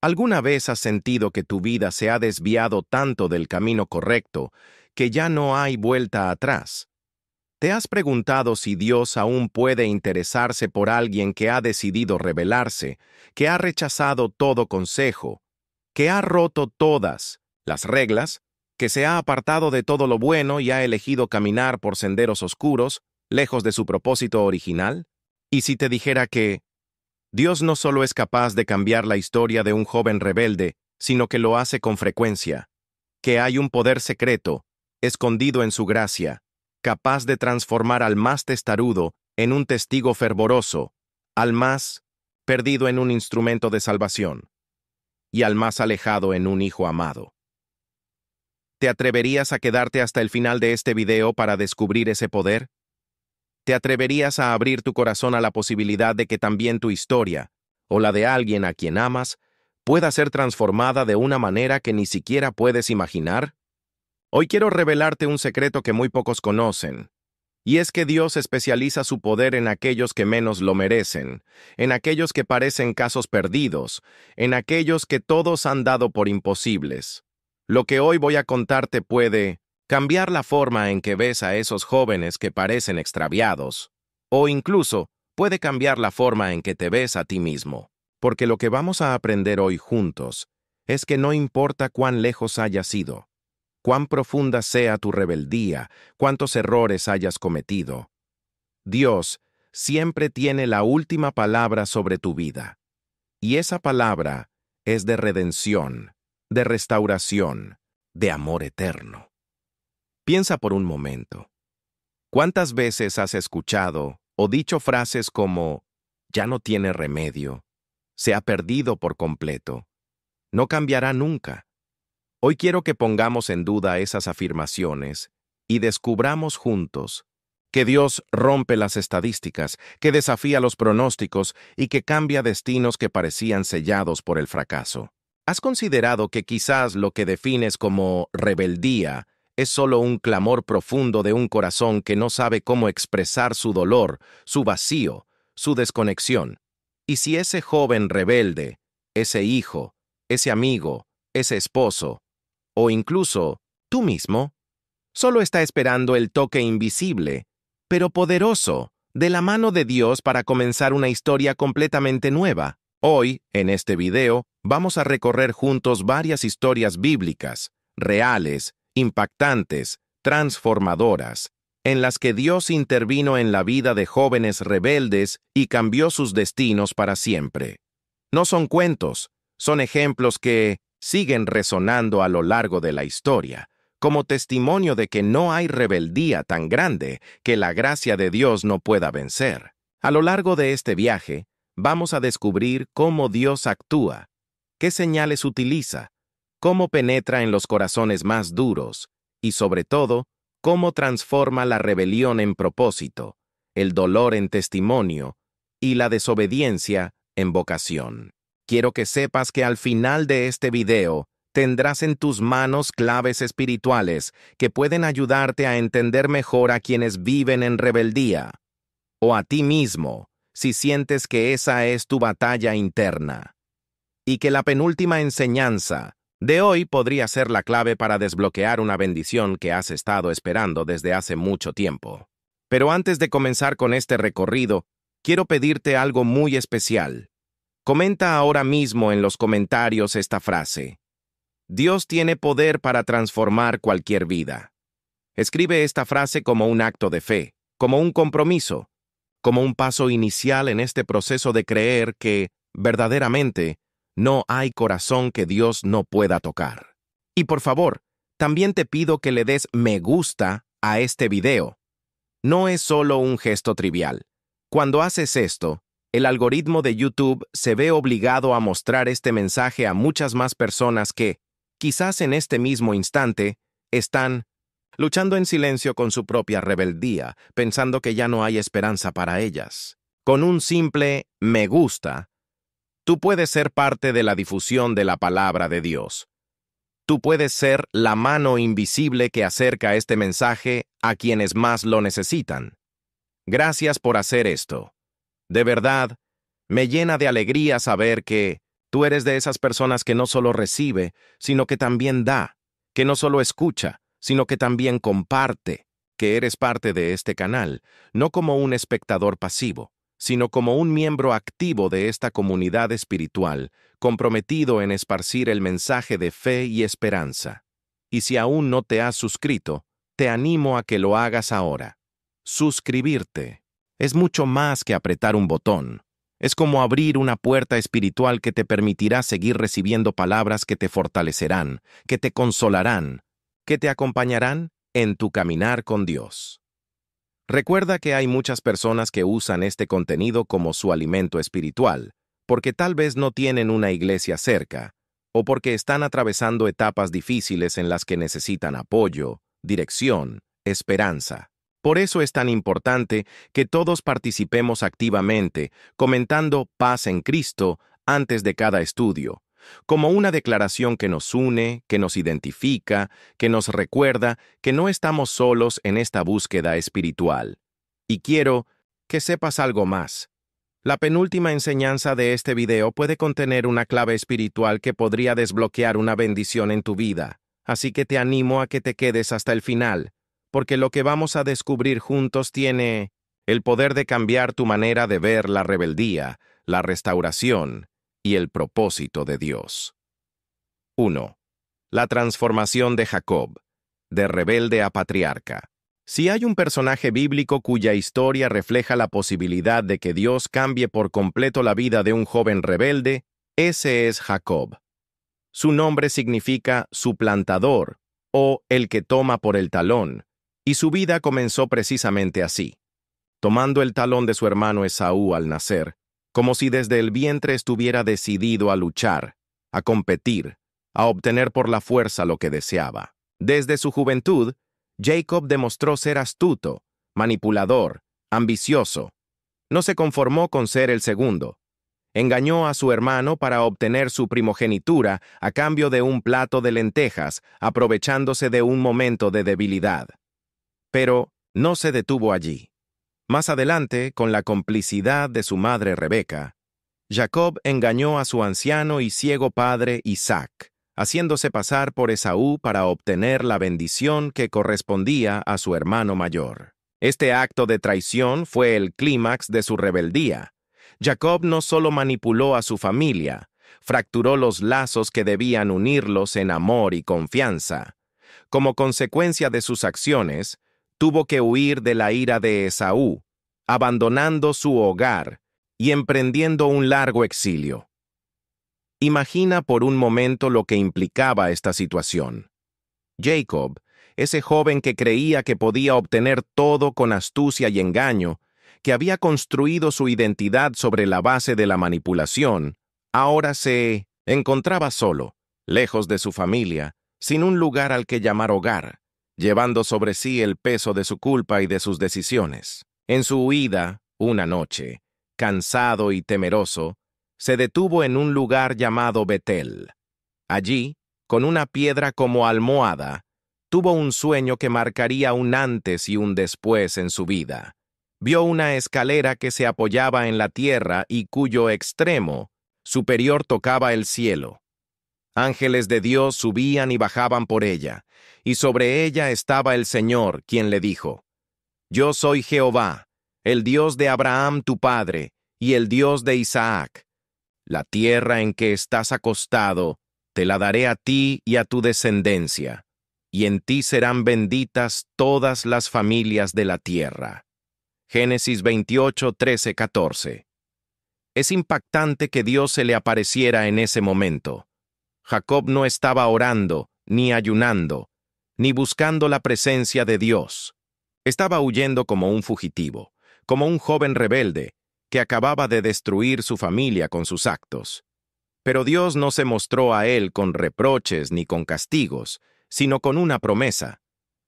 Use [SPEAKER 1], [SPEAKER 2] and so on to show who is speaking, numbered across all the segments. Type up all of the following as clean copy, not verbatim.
[SPEAKER 1] ¿Alguna vez has sentido que tu vida se ha desviado tanto del camino correcto que ya no hay vuelta atrás? ¿Te has preguntado si Dios aún puede interesarse por alguien que ha decidido rebelarse, que ha rechazado todo consejo, que ha roto todas las reglas, que se ha apartado de todo lo bueno y ha elegido caminar por senderos oscuros, lejos de su propósito original? ¿Y si te dijera que Dios no solo es capaz de cambiar la historia de un joven rebelde, sino que lo hace con frecuencia, que hay un poder secreto, escondido en su gracia, capaz de transformar al más testarudo en un testigo fervoroso, al más perdido en un instrumento de salvación, y al más alejado en un hijo amado? ¿Te atreverías a quedarte hasta el final de este video para descubrir ese poder? ¿Te atreverías a abrir tu corazón a la posibilidad de que también tu historia, o la de alguien a quien amas, pueda ser transformada de una manera que ni siquiera puedes imaginar? Hoy quiero revelarte un secreto que muy pocos conocen, y es que Dios especializa su poder en aquellos que menos lo merecen, en aquellos que parecen casos perdidos, en aquellos que todos han dado por imposibles. Lo que hoy voy a contarte puede cambiar la forma en que ves a esos jóvenes que parecen extraviados, o incluso puede cambiar la forma en que te ves a ti mismo. Porque lo que vamos a aprender hoy juntos es que no importa cuán lejos hayas ido, cuán profunda sea tu rebeldía, cuántos errores hayas cometido, Dios siempre tiene la última palabra sobre tu vida. Y esa palabra es de redención, de restauración, de amor eterno. Piensa por un momento. ¿Cuántas veces has escuchado o dicho frases como «ya no tiene remedio», «se ha perdido por completo», «no cambiará nunca»? Hoy quiero que pongamos en duda esas afirmaciones y descubramos juntos que Dios rompe las estadísticas, que desafía los pronósticos y que cambia destinos que parecían sellados por el fracaso. ¿Has considerado que quizás lo que defines como rebeldía es solo un clamor profundo de un corazón que no sabe cómo expresar su dolor, su vacío, su desconexión? Y si ese joven rebelde, ese hijo, ese amigo, ese esposo, o incluso tú mismo, solo está esperando el toque invisible, pero poderoso, de la mano de Dios para comenzar una historia completamente nueva. Hoy, en este video, vamos a recorrer juntos varias historias bíblicas, reales, impactantes, transformadoras, en las que Dios intervino en la vida de jóvenes rebeldes y cambió sus destinos para siempre. No son cuentos, son ejemplos que siguen resonando a lo largo de la historia, como testimonio de que no hay rebeldía tan grande que la gracia de Dios no pueda vencer. A lo largo de este viaje, vamos a descubrir cómo Dios actúa, qué señales utiliza, cómo penetra en los corazones más duros y, sobre todo, cómo transforma la rebelión en propósito, el dolor en testimonio y la desobediencia en vocación. Quiero que sepas que al final de este video tendrás en tus manos claves espirituales que pueden ayudarte a entender mejor a quienes viven en rebeldía, o a ti mismo, si sientes que esa es tu batalla interna. Y que la penúltima enseñanza de hoy podría ser la clave para desbloquear una bendición que has estado esperando desde hace mucho tiempo. Pero antes de comenzar con este recorrido, quiero pedirte algo muy especial. Comenta ahora mismo en los comentarios esta frase: Dios tiene poder para transformar cualquier vida. Escribe esta frase como un acto de fe, como un compromiso, como un paso inicial en este proceso de creer que, verdaderamente, no hay corazón que Dios no pueda tocar. Y por favor, también te pido que le des me gusta a este video. No es solo un gesto trivial. Cuando haces esto, el algoritmo de YouTube se ve obligado a mostrar este mensaje a muchas más personas que, quizás en este mismo instante, están luchando en silencio con su propia rebeldía, pensando que ya no hay esperanza para ellas. Con un simple me gusta, tú puedes ser parte de la difusión de la palabra de Dios. Tú puedes ser la mano invisible que acerca este mensaje a quienes más lo necesitan. Gracias por hacer esto. De verdad, me llena de alegría saber que Tú eres de esas personas que no solo recibe, sino que también da, que no solo escucha, sino que también comparte, que eres parte de este canal, no como un espectador pasivo, sino como un miembro activo de esta comunidad espiritual, comprometido en esparcir el mensaje de fe y esperanza. Y si aún no te has suscrito, te animo a que lo hagas ahora. Suscribirte es mucho más que apretar un botón. Es como abrir una puerta espiritual que te permitirá seguir recibiendo palabras que te fortalecerán, que te consolarán, que te acompañarán en tu caminar con Dios. Recuerda que hay muchas personas que usan este contenido como su alimento espiritual, porque tal vez no tienen una iglesia cerca, o porque están atravesando etapas difíciles en las que necesitan apoyo, dirección, esperanza. Por eso es tan importante que todos participemos activamente, comentando paz en Cristo antes de cada estudio, como una declaración que nos une, que nos identifica, que nos recuerda que no estamos solos en esta búsqueda espiritual. Y quiero que sepas algo más. La penúltima enseñanza de este video puede contener una clave espiritual que podría desbloquear una bendición en tu vida, así que te animo a que te quedes hasta el final, porque lo que vamos a descubrir juntos tiene el poder de cambiar tu manera de ver la rebeldía, la restauración y el propósito de Dios. 1. La transformación de Jacob, de rebelde a patriarca. Si hay un personaje bíblico cuya historia refleja la posibilidad de que Dios cambie por completo la vida de un joven rebelde, ese es Jacob. Su nombre significa suplantador o el que toma por el talón, y su vida comenzó precisamente así, tomando el talón de su hermano Esaú al nacer, como si desde el vientre estuviera decidido a luchar, a competir, a obtener por la fuerza lo que deseaba. Desde su juventud, Jacob demostró ser astuto, manipulador, ambicioso. No se conformó con ser el segundo. Engañó a su hermano para obtener su primogenitura a cambio de un plato de lentejas, aprovechándose de un momento de debilidad. Pero no se detuvo allí. Más adelante, con la complicidad de su madre Rebeca, Jacob engañó a su anciano y ciego padre Isaac, haciéndose pasar por Esaú para obtener la bendición que correspondía a su hermano mayor. Este acto de traición fue el clímax de su rebeldía. Jacob no solo manipuló a su familia, fracturó los lazos que debían unirlos en amor y confianza. Como consecuencia de sus acciones, tuvo que huir de la ira de Esaú, abandonando su hogar y emprendiendo un largo exilio. Imagina por un momento lo que implicaba esta situación. Jacob, ese joven que creía que podía obtener todo con astucia y engaño, que había construido su identidad sobre la base de la manipulación, ahora se encontraba solo, lejos de su familia, sin un lugar al que llamar hogar, llevando sobre sí el peso de su culpa y de sus decisiones. En su huida, una noche, cansado y temeroso, se detuvo en un lugar llamado Betel. Allí, con una piedra como almohada, tuvo un sueño que marcaría un antes y un después en su vida. Vio una escalera que se apoyaba en la tierra y cuyo extremo superior tocaba el cielo. Ángeles de Dios subían y bajaban por ella, y sobre ella estaba el Señor, quien le dijo: Yo soy Jehová, el Dios de Abraham tu padre, y el Dios de Isaac. La tierra en que estás acostado, te la daré a ti y a tu descendencia, y en ti serán benditas todas las familias de la tierra. Génesis 28, 13, 14. Es impactante que Dios se le apareciera en ese momento. Jacob no estaba orando, ni ayunando, ni buscando la presencia de Dios. Estaba huyendo como un fugitivo, como un joven rebelde, que acababa de destruir su familia con sus actos. Pero Dios no se mostró a él con reproches ni con castigos, sino con una promesa.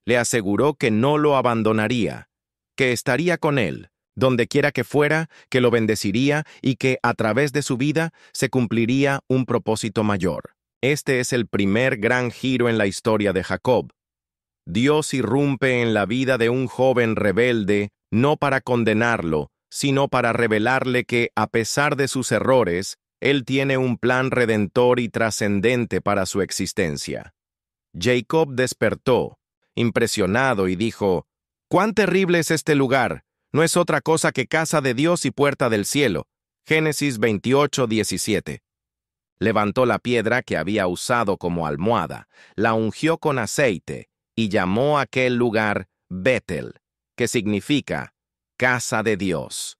[SPEAKER 1] Le aseguró que no lo abandonaría, que estaría con él, donde quiera que fuera, que lo bendeciría y que, a través de su vida, se cumpliría un propósito mayor. Este es el primer gran giro en la historia de Jacob. Dios irrumpe en la vida de un joven rebelde, no para condenarlo, sino para revelarle que, a pesar de sus errores, Él tiene un plan redentor y trascendente para su existencia. Jacob despertó, impresionado, y dijo, «¡Cuán terrible es este lugar! No es otra cosa que casa de Dios y puerta del cielo». Génesis 28:17. Levantó la piedra que había usado como almohada, la ungió con aceite y llamó a aquel lugar Betel, que significa casa de Dios.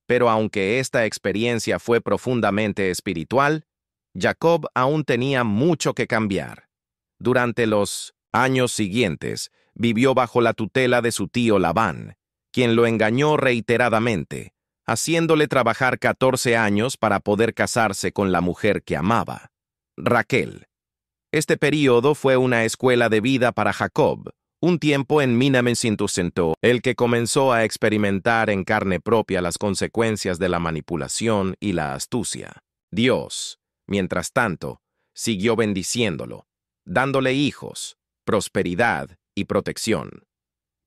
[SPEAKER 1] Pero aunque esta experiencia fue profundamente espiritual, Jacob aún tenía mucho que cambiar. Durante los años siguientes, vivió bajo la tutela de su tío Labán, quien lo engañó reiteradamente, haciéndole trabajar 14 años para poder casarse con la mujer que amaba, Raquel. Este período fue una escuela de vida para Jacob, un tiempo en 1900, el que comenzó a experimentar en carne propia las consecuencias de la manipulación y la astucia. Dios, mientras tanto, siguió bendiciéndolo, dándole hijos, prosperidad y protección.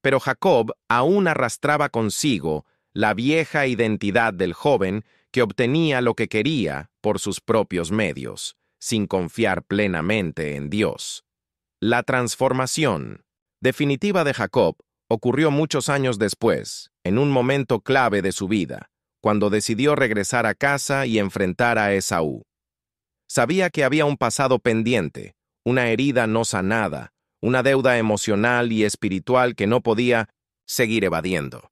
[SPEAKER 1] Pero Jacob aún arrastraba consigo la vieja identidad del joven que obtenía lo que quería por sus propios medios, sin confiar plenamente en Dios. La transformación definitiva de Jacob ocurrió muchos años después, en un momento clave de su vida, cuando decidió regresar a casa y enfrentar a Esaú. Sabía que había un pasado pendiente, una herida no sanada, una deuda emocional y espiritual que no podía seguir evadiendo.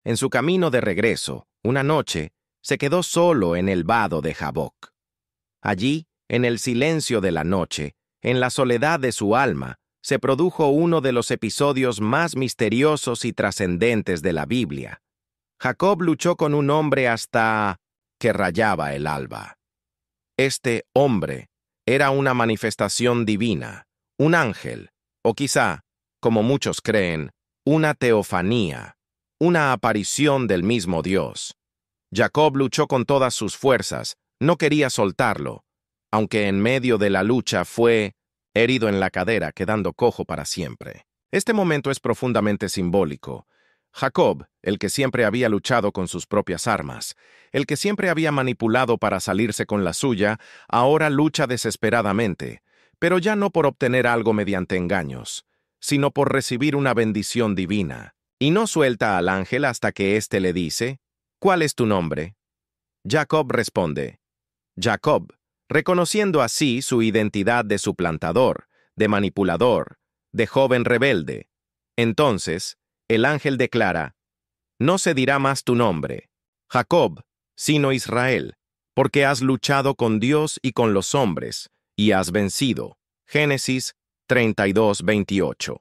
[SPEAKER 1] En su camino de regreso, una noche, se quedó solo en el vado de Jaboc. Allí, en el silencio de la noche, en la soledad de su alma, se produjo uno de los episodios más misteriosos y trascendentes de la Biblia. Jacob luchó con un hombre hasta que rayaba el alba. Este hombre era una manifestación divina, un ángel, o quizá, como muchos creen, una teofanía, una aparición del mismo Dios. Jacob luchó con todas sus fuerzas, no quería soltarlo, aunque en medio de la lucha fue herido en la cadera, quedando cojo para siempre. Este momento es profundamente simbólico. Jacob, el que siempre había luchado con sus propias armas, el que siempre había manipulado para salirse con la suya, ahora lucha desesperadamente, pero ya no por obtener algo mediante engaños, sino por recibir una bendición divina. Y no suelta al ángel hasta que éste le dice, «¿Cuál es tu nombre?» Jacob responde, «Jacob», reconociendo así su identidad de suplantador, de manipulador, de joven rebelde. Entonces, el ángel declara, «No se dirá más tu nombre, Jacob, sino Israel, porque has luchado con Dios y con los hombres, y has vencido». Génesis 32:28.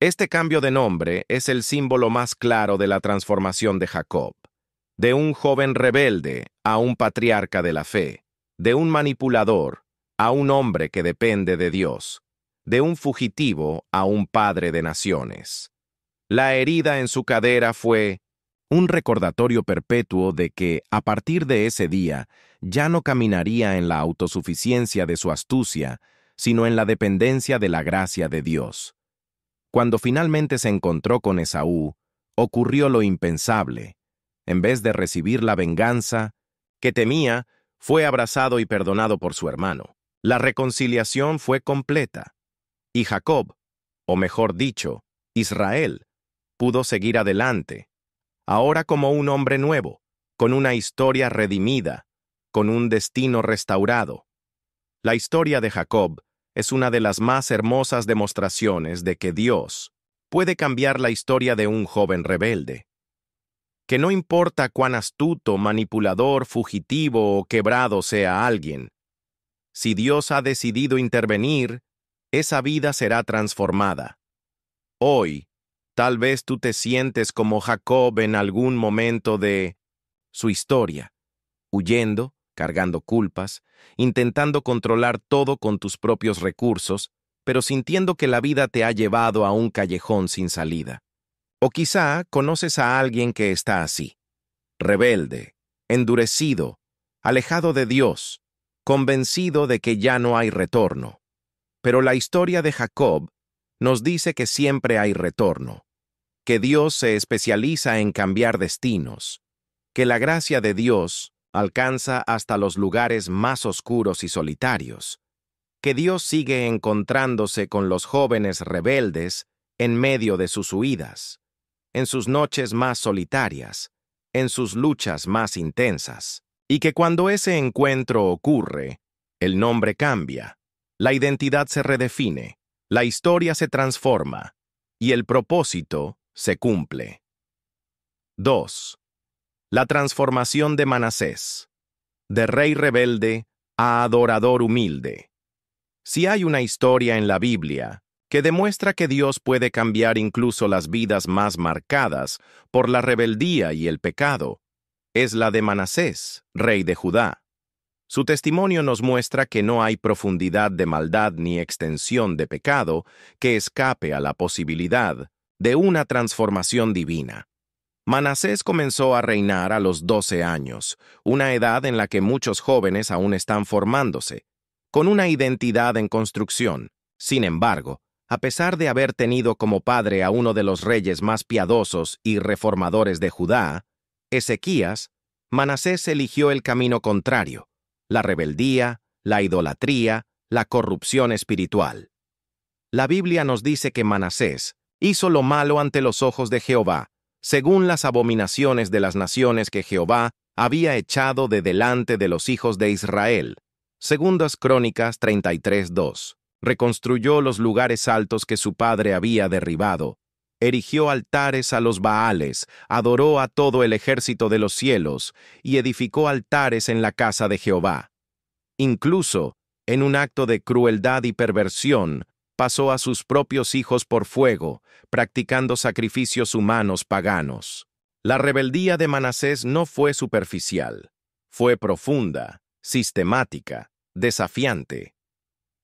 [SPEAKER 1] Este cambio de nombre es el símbolo más claro de la transformación de Jacob, de un joven rebelde a un patriarca de la fe, de un manipulador a un hombre que depende de Dios, de un fugitivo a un padre de naciones. La herida en su cadera fue un recordatorio perpetuo de que, a partir de ese día, ya no caminaría en la autosuficiencia de su astucia, sino en la dependencia de la gracia de Dios. Cuando finalmente se encontró con Esaú, ocurrió lo impensable. En vez de recibir la venganza que temía, fue abrazado y perdonado por su hermano. La reconciliación fue completa. Y Jacob, o mejor dicho, Israel, pudo seguir adelante, ahora como un hombre nuevo, con una historia redimida, con un destino restaurado. La historia de Jacob es una de las más hermosas demostraciones de que Dios puede cambiar la historia de un joven rebelde. Que no importa cuán astuto, manipulador, fugitivo o quebrado sea alguien, si Dios ha decidido intervenir, esa vida será transformada. Hoy, tal vez tú te sientes como Jacob en algún momento de su historia, huyendo, cargando culpas, intentando controlar todo con tus propios recursos, pero sintiendo que la vida te ha llevado a un callejón sin salida. O quizá conoces a alguien que está así, rebelde, endurecido, alejado de Dios, convencido de que ya no hay retorno. Pero la historia de Jacob nos dice que siempre hay retorno, que Dios se especializa en cambiar destinos, que la gracia de Dios alcanza hasta los lugares más oscuros y solitarios, que Dios sigue encontrándose con los jóvenes rebeldes en medio de sus huidas, en sus noches más solitarias, en sus luchas más intensas, y que cuando ese encuentro ocurre, el nombre cambia, la identidad se redefine, la historia se transforma, y el propósito se cumple. 2. La transformación de Manasés, de rey rebelde a adorador humilde. Si hay una historia en la Biblia que demuestra que Dios puede cambiar incluso las vidas más marcadas por la rebeldía y el pecado, es la de Manasés, rey de Judá. Su testimonio nos muestra que no hay profundidad de maldad ni extensión de pecado que escape a la posibilidad de una transformación divina. Manasés comenzó a reinar a los 12 años, una edad en la que muchos jóvenes aún están formándose, con una identidad en construcción. Sin embargo, a pesar de haber tenido como padre a uno de los reyes más piadosos y reformadores de Judá, Ezequías, Manasés eligió el camino contrario, la rebeldía, la idolatría, la corrupción espiritual. La Biblia nos dice que Manasés hizo lo malo ante los ojos de Jehová, según las abominaciones de las naciones que Jehová había echado de delante de los hijos de Israel. Segundas Crónicas 33:2. Reconstruyó los lugares altos que su padre había derribado, erigió altares a los Baales, adoró a todo el ejército de los cielos y edificó altares en la casa de Jehová. Incluso, en un acto de crueldad y perversión, pasó a sus propios hijos por fuego, practicando sacrificios humanos paganos. La rebeldía de Manasés no fue superficial, fue profunda, sistemática, desafiante.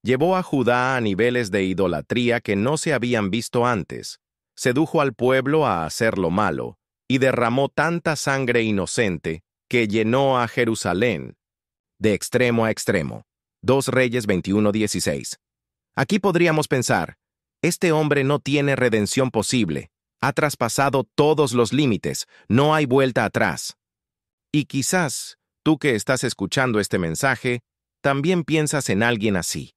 [SPEAKER 1] Llevó a Judá a niveles de idolatría que no se habían visto antes, sedujo al pueblo a hacer lo malo, y derramó tanta sangre inocente que llenó a Jerusalén de extremo a extremo. 2 Reyes 21:16. Aquí podríamos pensar, este hombre no tiene redención posible, ha traspasado todos los límites, no hay vuelta atrás. Y quizás, tú que estás escuchando este mensaje, también piensas en alguien así.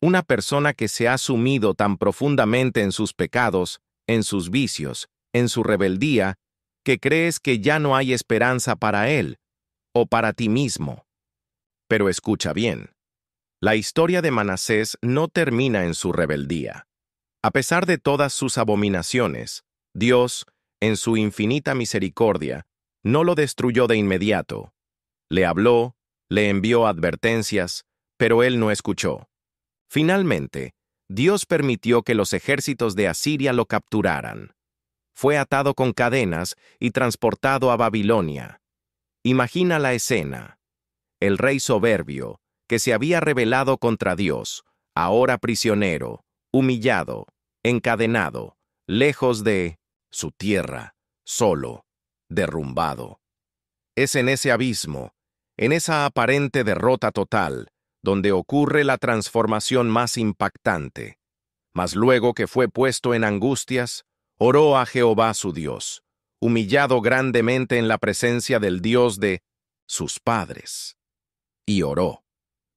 [SPEAKER 1] Una persona que se ha sumido tan profundamente en sus pecados, en sus vicios, en su rebeldía, que crees que ya no hay esperanza para él o para ti mismo. Pero escucha bien, la historia de Manasés no termina en su rebeldía. A pesar de todas sus abominaciones, Dios, en su infinita misericordia, no lo destruyó de inmediato. Le habló, le envió advertencias, pero él no escuchó. Finalmente, Dios permitió que los ejércitos de Asiria lo capturaran. Fue atado con cadenas y transportado a Babilonia. Imagina la escena. El rey soberbio, que se había rebelado contra Dios, ahora prisionero, humillado, encadenado, lejos de su tierra, solo, derrumbado. Es en ese abismo, en esa aparente derrota total, donde ocurre la transformación más impactante. Mas luego que fue puesto en angustias, oró a Jehová su Dios, humillado grandemente en la presencia del Dios de sus padres. Y oró.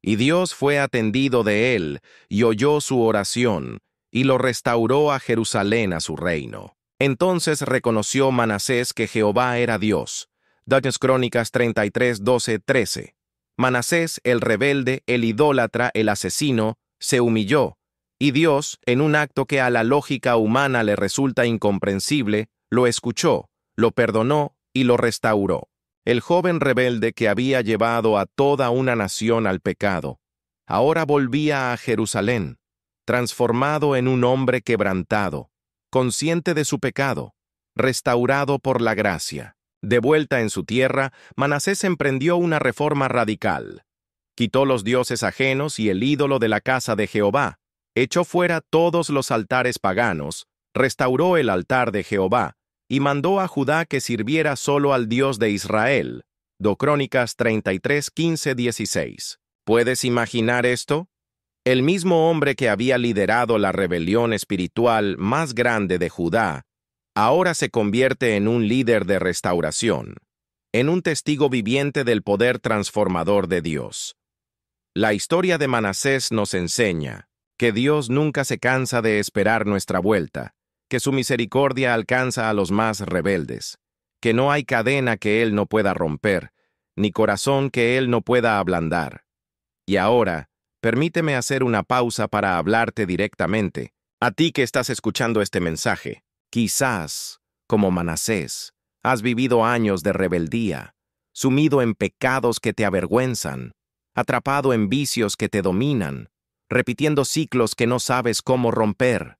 [SPEAKER 1] Y Dios fue atendido de él, y oyó su oración, y lo restauró a Jerusalén a su reino. Entonces reconoció Manasés que Jehová era Dios. 2 Crónicas 33:12-13. Manasés, el rebelde, el idólatra, el asesino, se humilló, y Dios, en un acto que a la lógica humana le resulta incomprensible, lo escuchó, lo perdonó y lo restauró. El joven rebelde que había llevado a toda una nación al pecado, ahora volvía a Jerusalén, transformado en un hombre quebrantado, consciente de su pecado, restaurado por la gracia. De vuelta en su tierra, Manasés emprendió una reforma radical. Quitó los dioses ajenos y el ídolo de la casa de Jehová, echó fuera todos los altares paganos, restauró el altar de Jehová, y mandó a Judá que sirviera solo al Dios de Israel. 2 Crónicas 33:15-16. ¿Puedes imaginar esto? El mismo hombre que había liderado la rebelión espiritual más grande de Judá, ahora se convierte en un líder de restauración. en un testigo viviente del poder transformador de Dios. La historia de Manasés nos enseña que Dios nunca se cansa de esperar nuestra vuelta, que su misericordia alcanza a los más rebeldes, que no hay cadena que Él no pueda romper, ni corazón que Él no pueda ablandar. Y ahora, permíteme hacer una pausa para hablarte directamente, a ti que estás escuchando este mensaje. Quizás, como Manasés, has vivido años de rebeldía, sumido en pecados que te avergüenzan, atrapado en vicios que te dominan, repitiendo ciclos que no sabes cómo romper.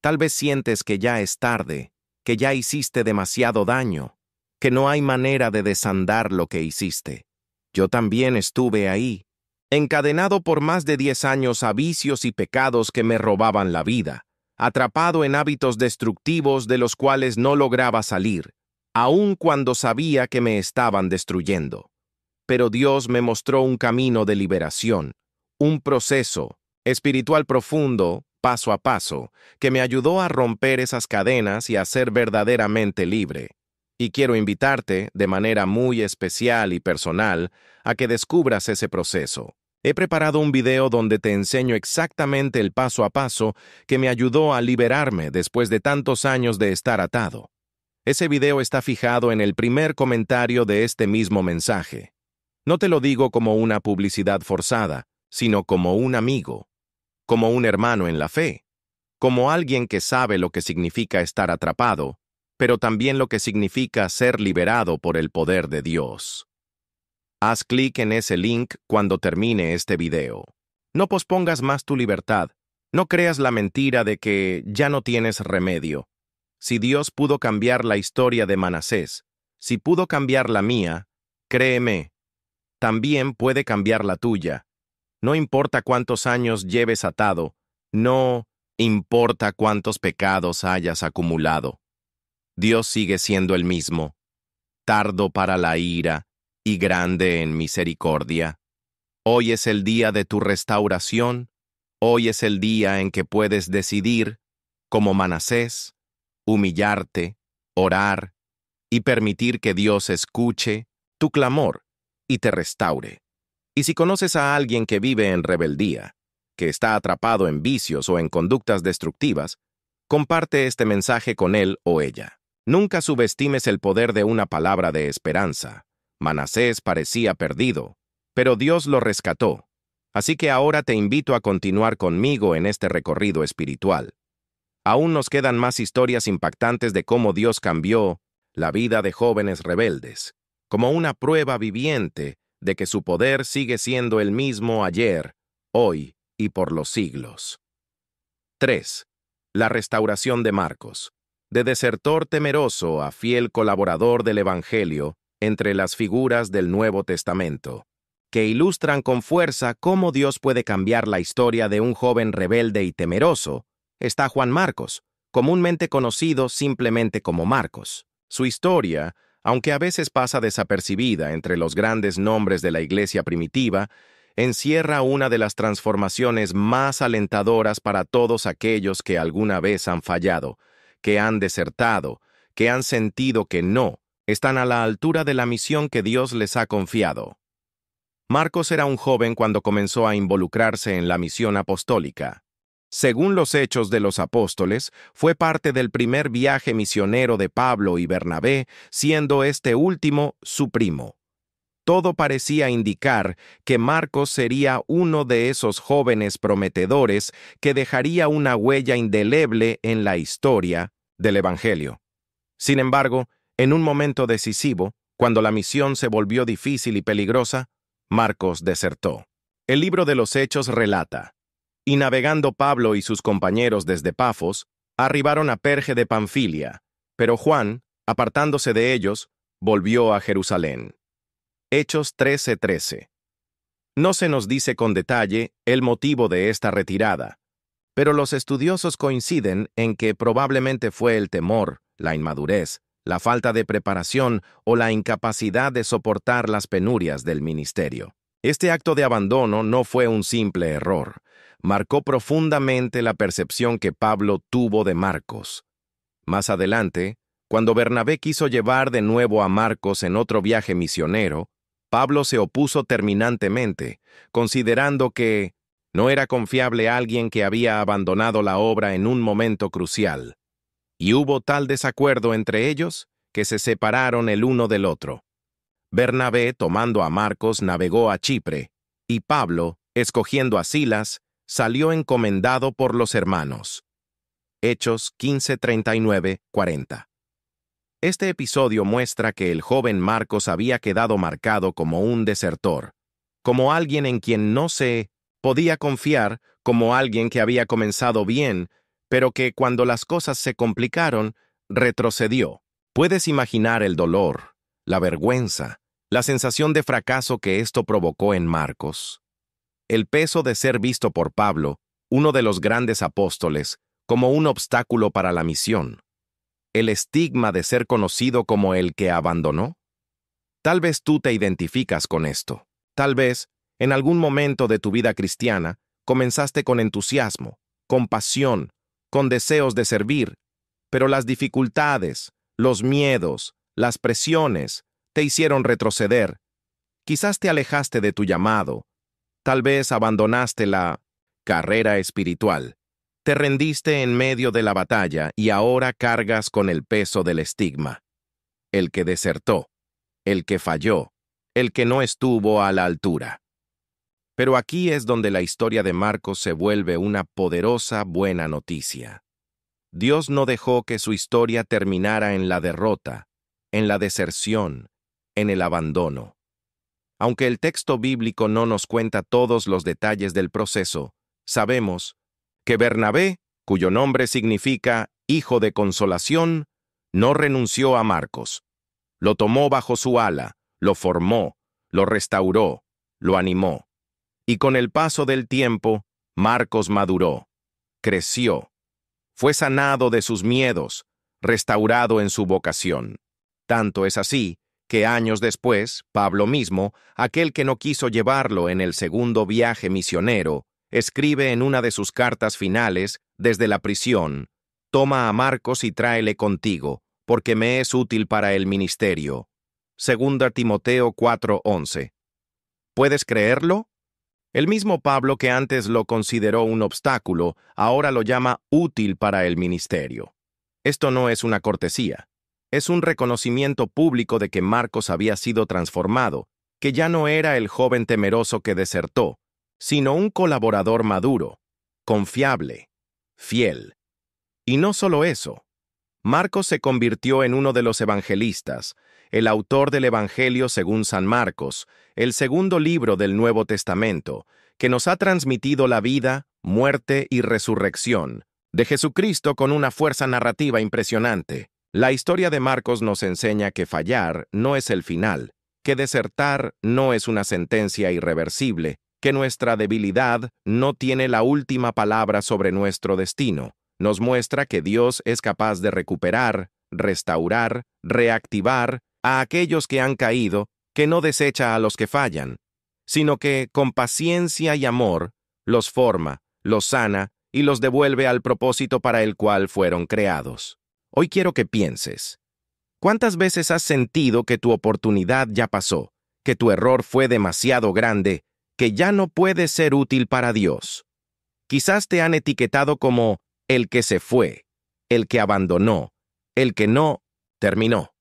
[SPEAKER 1] Tal vez sientes que ya es tarde, que ya hiciste demasiado daño, que no hay manera de desandar lo que hiciste. Yo también estuve ahí, encadenado por más de 10 años a vicios y pecados que me robaban la vida, atrapado en hábitos destructivos de los cuales no lograba salir, aun cuando sabía que me estaban destruyendo. Pero Dios me mostró un camino de liberación, un proceso espiritual profundo, paso a paso, que me ayudó a romper esas cadenas y a ser verdaderamente libre. Y quiero invitarte, de manera muy especial y personal, a que descubras ese proceso. He preparado un video donde te enseño exactamente el paso a paso que me ayudó a liberarme después de tantos años de estar atado. Ese video está fijado en el primer comentario de este mismo mensaje. No te lo digo como una publicidad forzada, sino como un amigo, como un hermano en la fe, como alguien que sabe lo que significa estar atrapado, pero también lo que significa ser liberado por el poder de Dios. Haz clic en ese link cuando termine este video. No pospongas más tu libertad. No creas la mentira de que ya no tienes remedio. Si Dios pudo cambiar la historia de Manasés, si pudo cambiar la mía, créeme, también puede cambiar la tuya. No importa cuántos años lleves atado, no importa cuántos pecados hayas acumulado. Dios sigue siendo el mismo, tardo para la ira y grande en misericordia. Hoy es el día de tu restauración. Hoy es el día en que puedes decidir, como Manasés, humillarte, orar y permitir que Dios escuche tu clamor y te restaure. Y si conoces a alguien que vive en rebeldía, que está atrapado en vicios o en conductas destructivas, comparte este mensaje con él o ella. Nunca subestimes el poder de una palabra de esperanza. Manasés parecía perdido, pero Dios lo rescató. Así que ahora te invito a continuar conmigo en este recorrido espiritual. Aún nos quedan más historias impactantes de cómo Dios cambió la vida de jóvenes rebeldes, como una prueba viviente de que su poder sigue siendo el mismo ayer, hoy y por los siglos. 3. La restauración de Marcos. De desertor temeroso a fiel colaborador del Evangelio entre las figuras del Nuevo Testamento, que ilustran con fuerza cómo Dios puede cambiar la historia de un joven rebelde y temeroso, está Juan Marcos, comúnmente conocido simplemente como Marcos. Su historia, aunque a veces pasa desapercibida entre los grandes nombres de la iglesia primitiva, encierra una de las transformaciones más alentadoras para todos aquellos que alguna vez han fallado, que han desertado, que han sentido que no están a la altura de la misión que Dios les ha confiado. Marcos era un joven cuando comenzó a involucrarse en la misión apostólica. Según los Hechos de los Apóstoles, fue parte del primer viaje misionero de Pablo y Bernabé, siendo este último su primo. Todo parecía indicar que Marcos sería uno de esos jóvenes prometedores que dejaría una huella indeleble en la historia del Evangelio. Sin embargo, en un momento decisivo, cuando la misión se volvió difícil y peligrosa, Marcos desertó. El libro de los Hechos relata: y navegando Pablo y sus compañeros desde Pafos, arribaron a Perge de Panfilia, pero Juan, apartándose de ellos, volvió a Jerusalén. Hechos 13:13. No se nos dice con detalle el motivo de esta retirada, pero los estudiosos coinciden en que probablemente fue el temor, la inmadurez, la falta de preparación o la incapacidad de soportar las penurias del ministerio. Este acto de abandono no fue un simple error. Marcó profundamente la percepción que Pablo tuvo de Marcos. Más adelante, Cuando Bernabé quiso llevar de nuevo a Marcos en otro viaje misionero, Pablo se opuso terminantemente, considerando que no era confiable alguien que había abandonado la obra en un momento crucial. Y hubo tal desacuerdo entre ellos que se separaron el uno del otro. Bernabé, tomando a Marcos, navegó a Chipre, y Pablo, escogiendo a Silas, salió encomendado por los hermanos. Hechos 15:39-40. Este episodio muestra que el joven Marcos había quedado marcado como un desertor, como alguien en quien no se podía confiar, como alguien que había comenzado bien, pero que cuando las cosas se complicaron, retrocedió. Puedes imaginar el dolor, la vergüenza, la sensación de fracaso que esto provocó en Marcos. El peso de ser visto por Pablo, uno de los grandes apóstoles, como un obstáculo para la misión. El estigma de ser conocido como el que abandonó. Tal vez tú te identificas con esto. Tal vez, en algún momento de tu vida cristiana, comenzaste con entusiasmo, con pasión, con deseos de servir, pero las dificultades, los miedos, las presiones, te hicieron retroceder. Quizás te alejaste de tu llamado. Tal vez abandonaste la carrera espiritual. Te rendiste en medio de la batalla y ahora cargas con el peso del estigma. El que desertó, el que falló, el que no estuvo a la altura. Pero aquí es donde la historia de Marcos se vuelve una poderosa buena noticia. Dios no dejó que su historia terminara en la derrota, en la deserción, en el abandono. Aunque el texto bíblico no nos cuenta todos los detalles del proceso, sabemos que Bernabé, cuyo nombre significa hijo de consolación, no renunció a Marcos. Lo tomó bajo su ala, lo formó, lo restauró, lo animó. Y con el paso del tiempo, Marcos maduró, creció, fue sanado de sus miedos, restaurado en su vocación. Tanto es así que años después, Pablo mismo, aquel que no quiso llevarlo en el segundo viaje misionero, escribe en una de sus cartas finales, desde la prisión: «Toma a Marcos y tráele contigo, porque me es útil para el ministerio». 2 Timoteo 4:11. ¿Puedes creerlo? El mismo Pablo que antes lo consideró un obstáculo, ahora lo llama útil para el ministerio. Esto no es una cortesía. Es un reconocimiento público de que Marcos había sido transformado, que ya no era el joven temeroso que desertó, sino un colaborador maduro, confiable, fiel. Y no solo eso. Marcos se convirtió en uno de los evangelistas, el autor del Evangelio según San Marcos, el segundo libro del Nuevo Testamento, que nos ha transmitido la vida, muerte y resurrección de Jesucristo con una fuerza narrativa impresionante. La historia de Marcos nos enseña que fallar no es el final, que desertar no es una sentencia irreversible, que nuestra debilidad no tiene la última palabra sobre nuestro destino. Nos muestra que Dios es capaz de recuperar, restaurar, reactivar a aquellos que han caído, que no desecha a los que fallan, sino que, con paciencia y amor, los forma, los sana y los devuelve al propósito para el cual fueron creados. Hoy quiero que pienses. ¿Cuántas veces has sentido que tu oportunidad ya pasó, que tu error fue demasiado grande, que ya no puedes ser útil para Dios? Quizás te han etiquetado como el que se fue, el que abandonó, el que no terminó.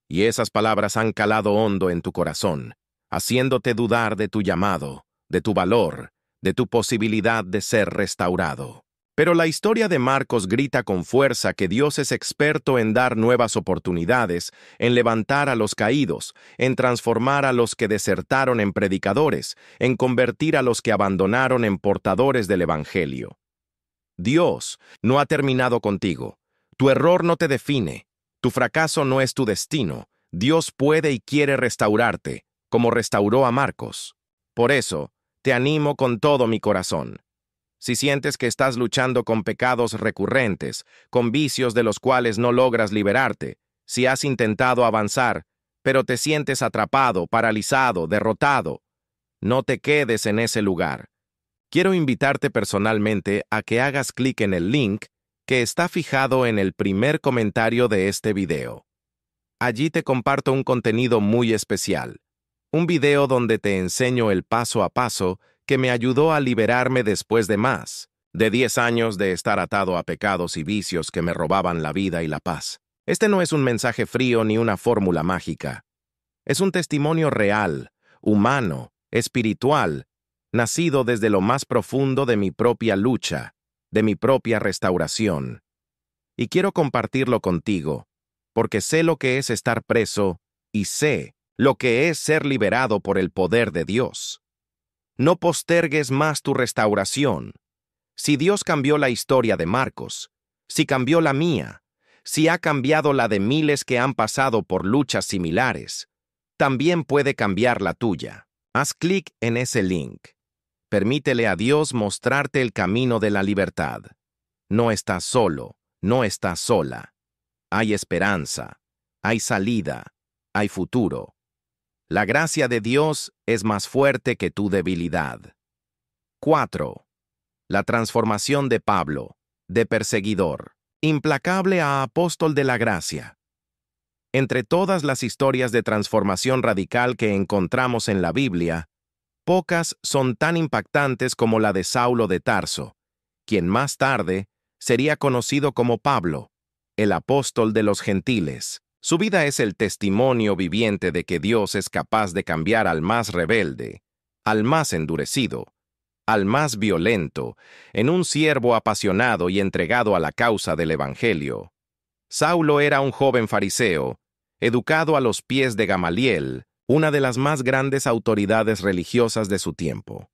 [SPEAKER 1] Y esas palabras han calado hondo en tu corazón, haciéndote dudar de tu llamado, de tu valor, de tu posibilidad de ser restaurado. Pero la historia de Marcos grita con fuerza que Dios es experto en dar nuevas oportunidades, en levantar a los caídos, en transformar a los que desertaron en predicadores, en convertir a los que abandonaron en portadores del Evangelio. Dios no ha terminado contigo. Tu error no te define. Tu fracaso no es tu destino. Dios puede y quiere restaurarte, como restauró a Marcos. Por eso, te animo con todo mi corazón. Si sientes que estás luchando con pecados recurrentes, con vicios de los cuales no logras liberarte, si has intentado avanzar, pero te sientes atrapado, paralizado, derrotado, no te quedes en ese lugar. Quiero invitarte personalmente a que hagas clic en el link que está fijado en el primer comentario de este video. Allí te comparto un contenido muy especial, un video donde te enseño el paso a paso que me ayudó a liberarme después de más de 10 años de estar atado a pecados y vicios que me robaban la vida y la paz. Este no es un mensaje frío ni una fórmula mágica. Es un testimonio real, humano, espiritual, nacido desde lo más profundo de mi propia lucha, de mi propia restauración. Y quiero compartirlo contigo, porque sé lo que es estar preso y sé lo que es ser liberado por el poder de Dios. No postergues más tu restauración. Si Dios cambió la historia de Marcos, si cambió la mía, si ha cambiado la de miles que han pasado por luchas similares, también puede cambiar la tuya. Haz clic en ese link. Permítele a Dios mostrarte el camino de la libertad. No estás solo, no estás sola. Hay esperanza, hay salida, hay futuro. La gracia de Dios es más fuerte que tu debilidad. 4. La transformación de Pablo, de perseguidor, implacable a apóstol de la gracia. Entre todas las historias de transformación radical que encontramos en la Biblia, pocas son tan impactantes como la de Saulo de Tarso, quien más tarde sería conocido como Pablo, el apóstol de los gentiles. Su vida es el testimonio viviente de que Dios es capaz de cambiar al más rebelde, al más endurecido, al más violento, en un siervo apasionado y entregado a la causa del Evangelio. Saulo era un joven fariseo, educado a los pies de Gamaliel, una de las más grandes autoridades religiosas de su tiempo.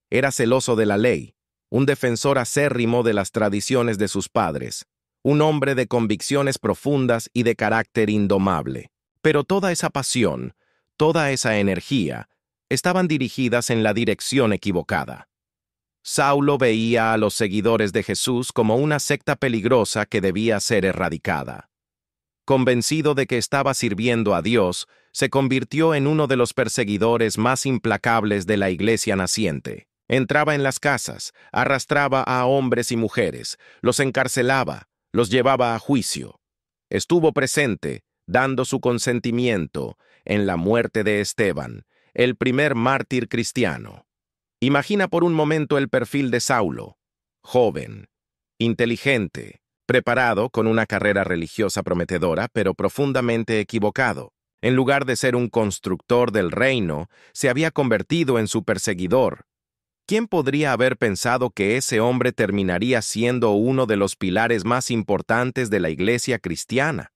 [SPEAKER 1] Era celoso de la ley, un defensor acérrimo de las tradiciones de sus padres, un hombre de convicciones profundas y de carácter indomable. Pero toda esa pasión, toda esa energía, estaban dirigidas en la dirección equivocada. Saulo veía a los seguidores de Jesús como una secta peligrosa que debía ser erradicada. Convencido de que estaba sirviendo a Dios, se convirtió en uno de los perseguidores más implacables de la iglesia naciente. Entraba en las casas, arrastraba a hombres y mujeres, los encarcelaba, los llevaba a juicio. Estuvo presente, dando su consentimiento, en la muerte de Esteban, el primer mártir cristiano. Imagina por un momento el perfil de Saulo, joven, inteligente, preparado con una carrera religiosa prometedora, pero profundamente equivocado. En lugar de ser un constructor del reino, se había convertido en su perseguidor. ¿Quién podría haber pensado que ese hombre terminaría siendo uno de los pilares más importantes de la iglesia cristiana?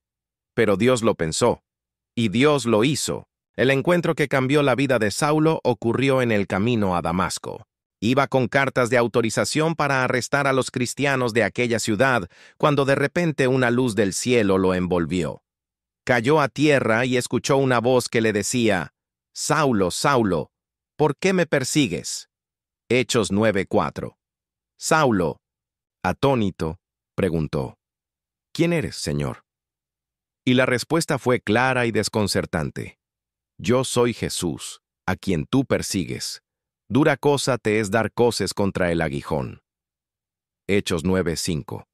[SPEAKER 1] Pero Dios lo pensó, y Dios lo hizo. El encuentro que cambió la vida de Saulo ocurrió en el camino a Damasco. Iba con cartas de autorización para arrestar a los cristianos de aquella ciudad, cuando de repente una luz del cielo lo envolvió. Cayó a tierra y escuchó una voz que le decía: «Saulo, Saulo, ¿por qué me persigues?». Hechos 9:4. Saulo, atónito, preguntó: «¿Quién eres, Señor?». Y la respuesta fue clara y desconcertante: «Yo soy Jesús, a quien tú persigues. Dura cosa te es dar coces contra el aguijón». Hechos 9:5.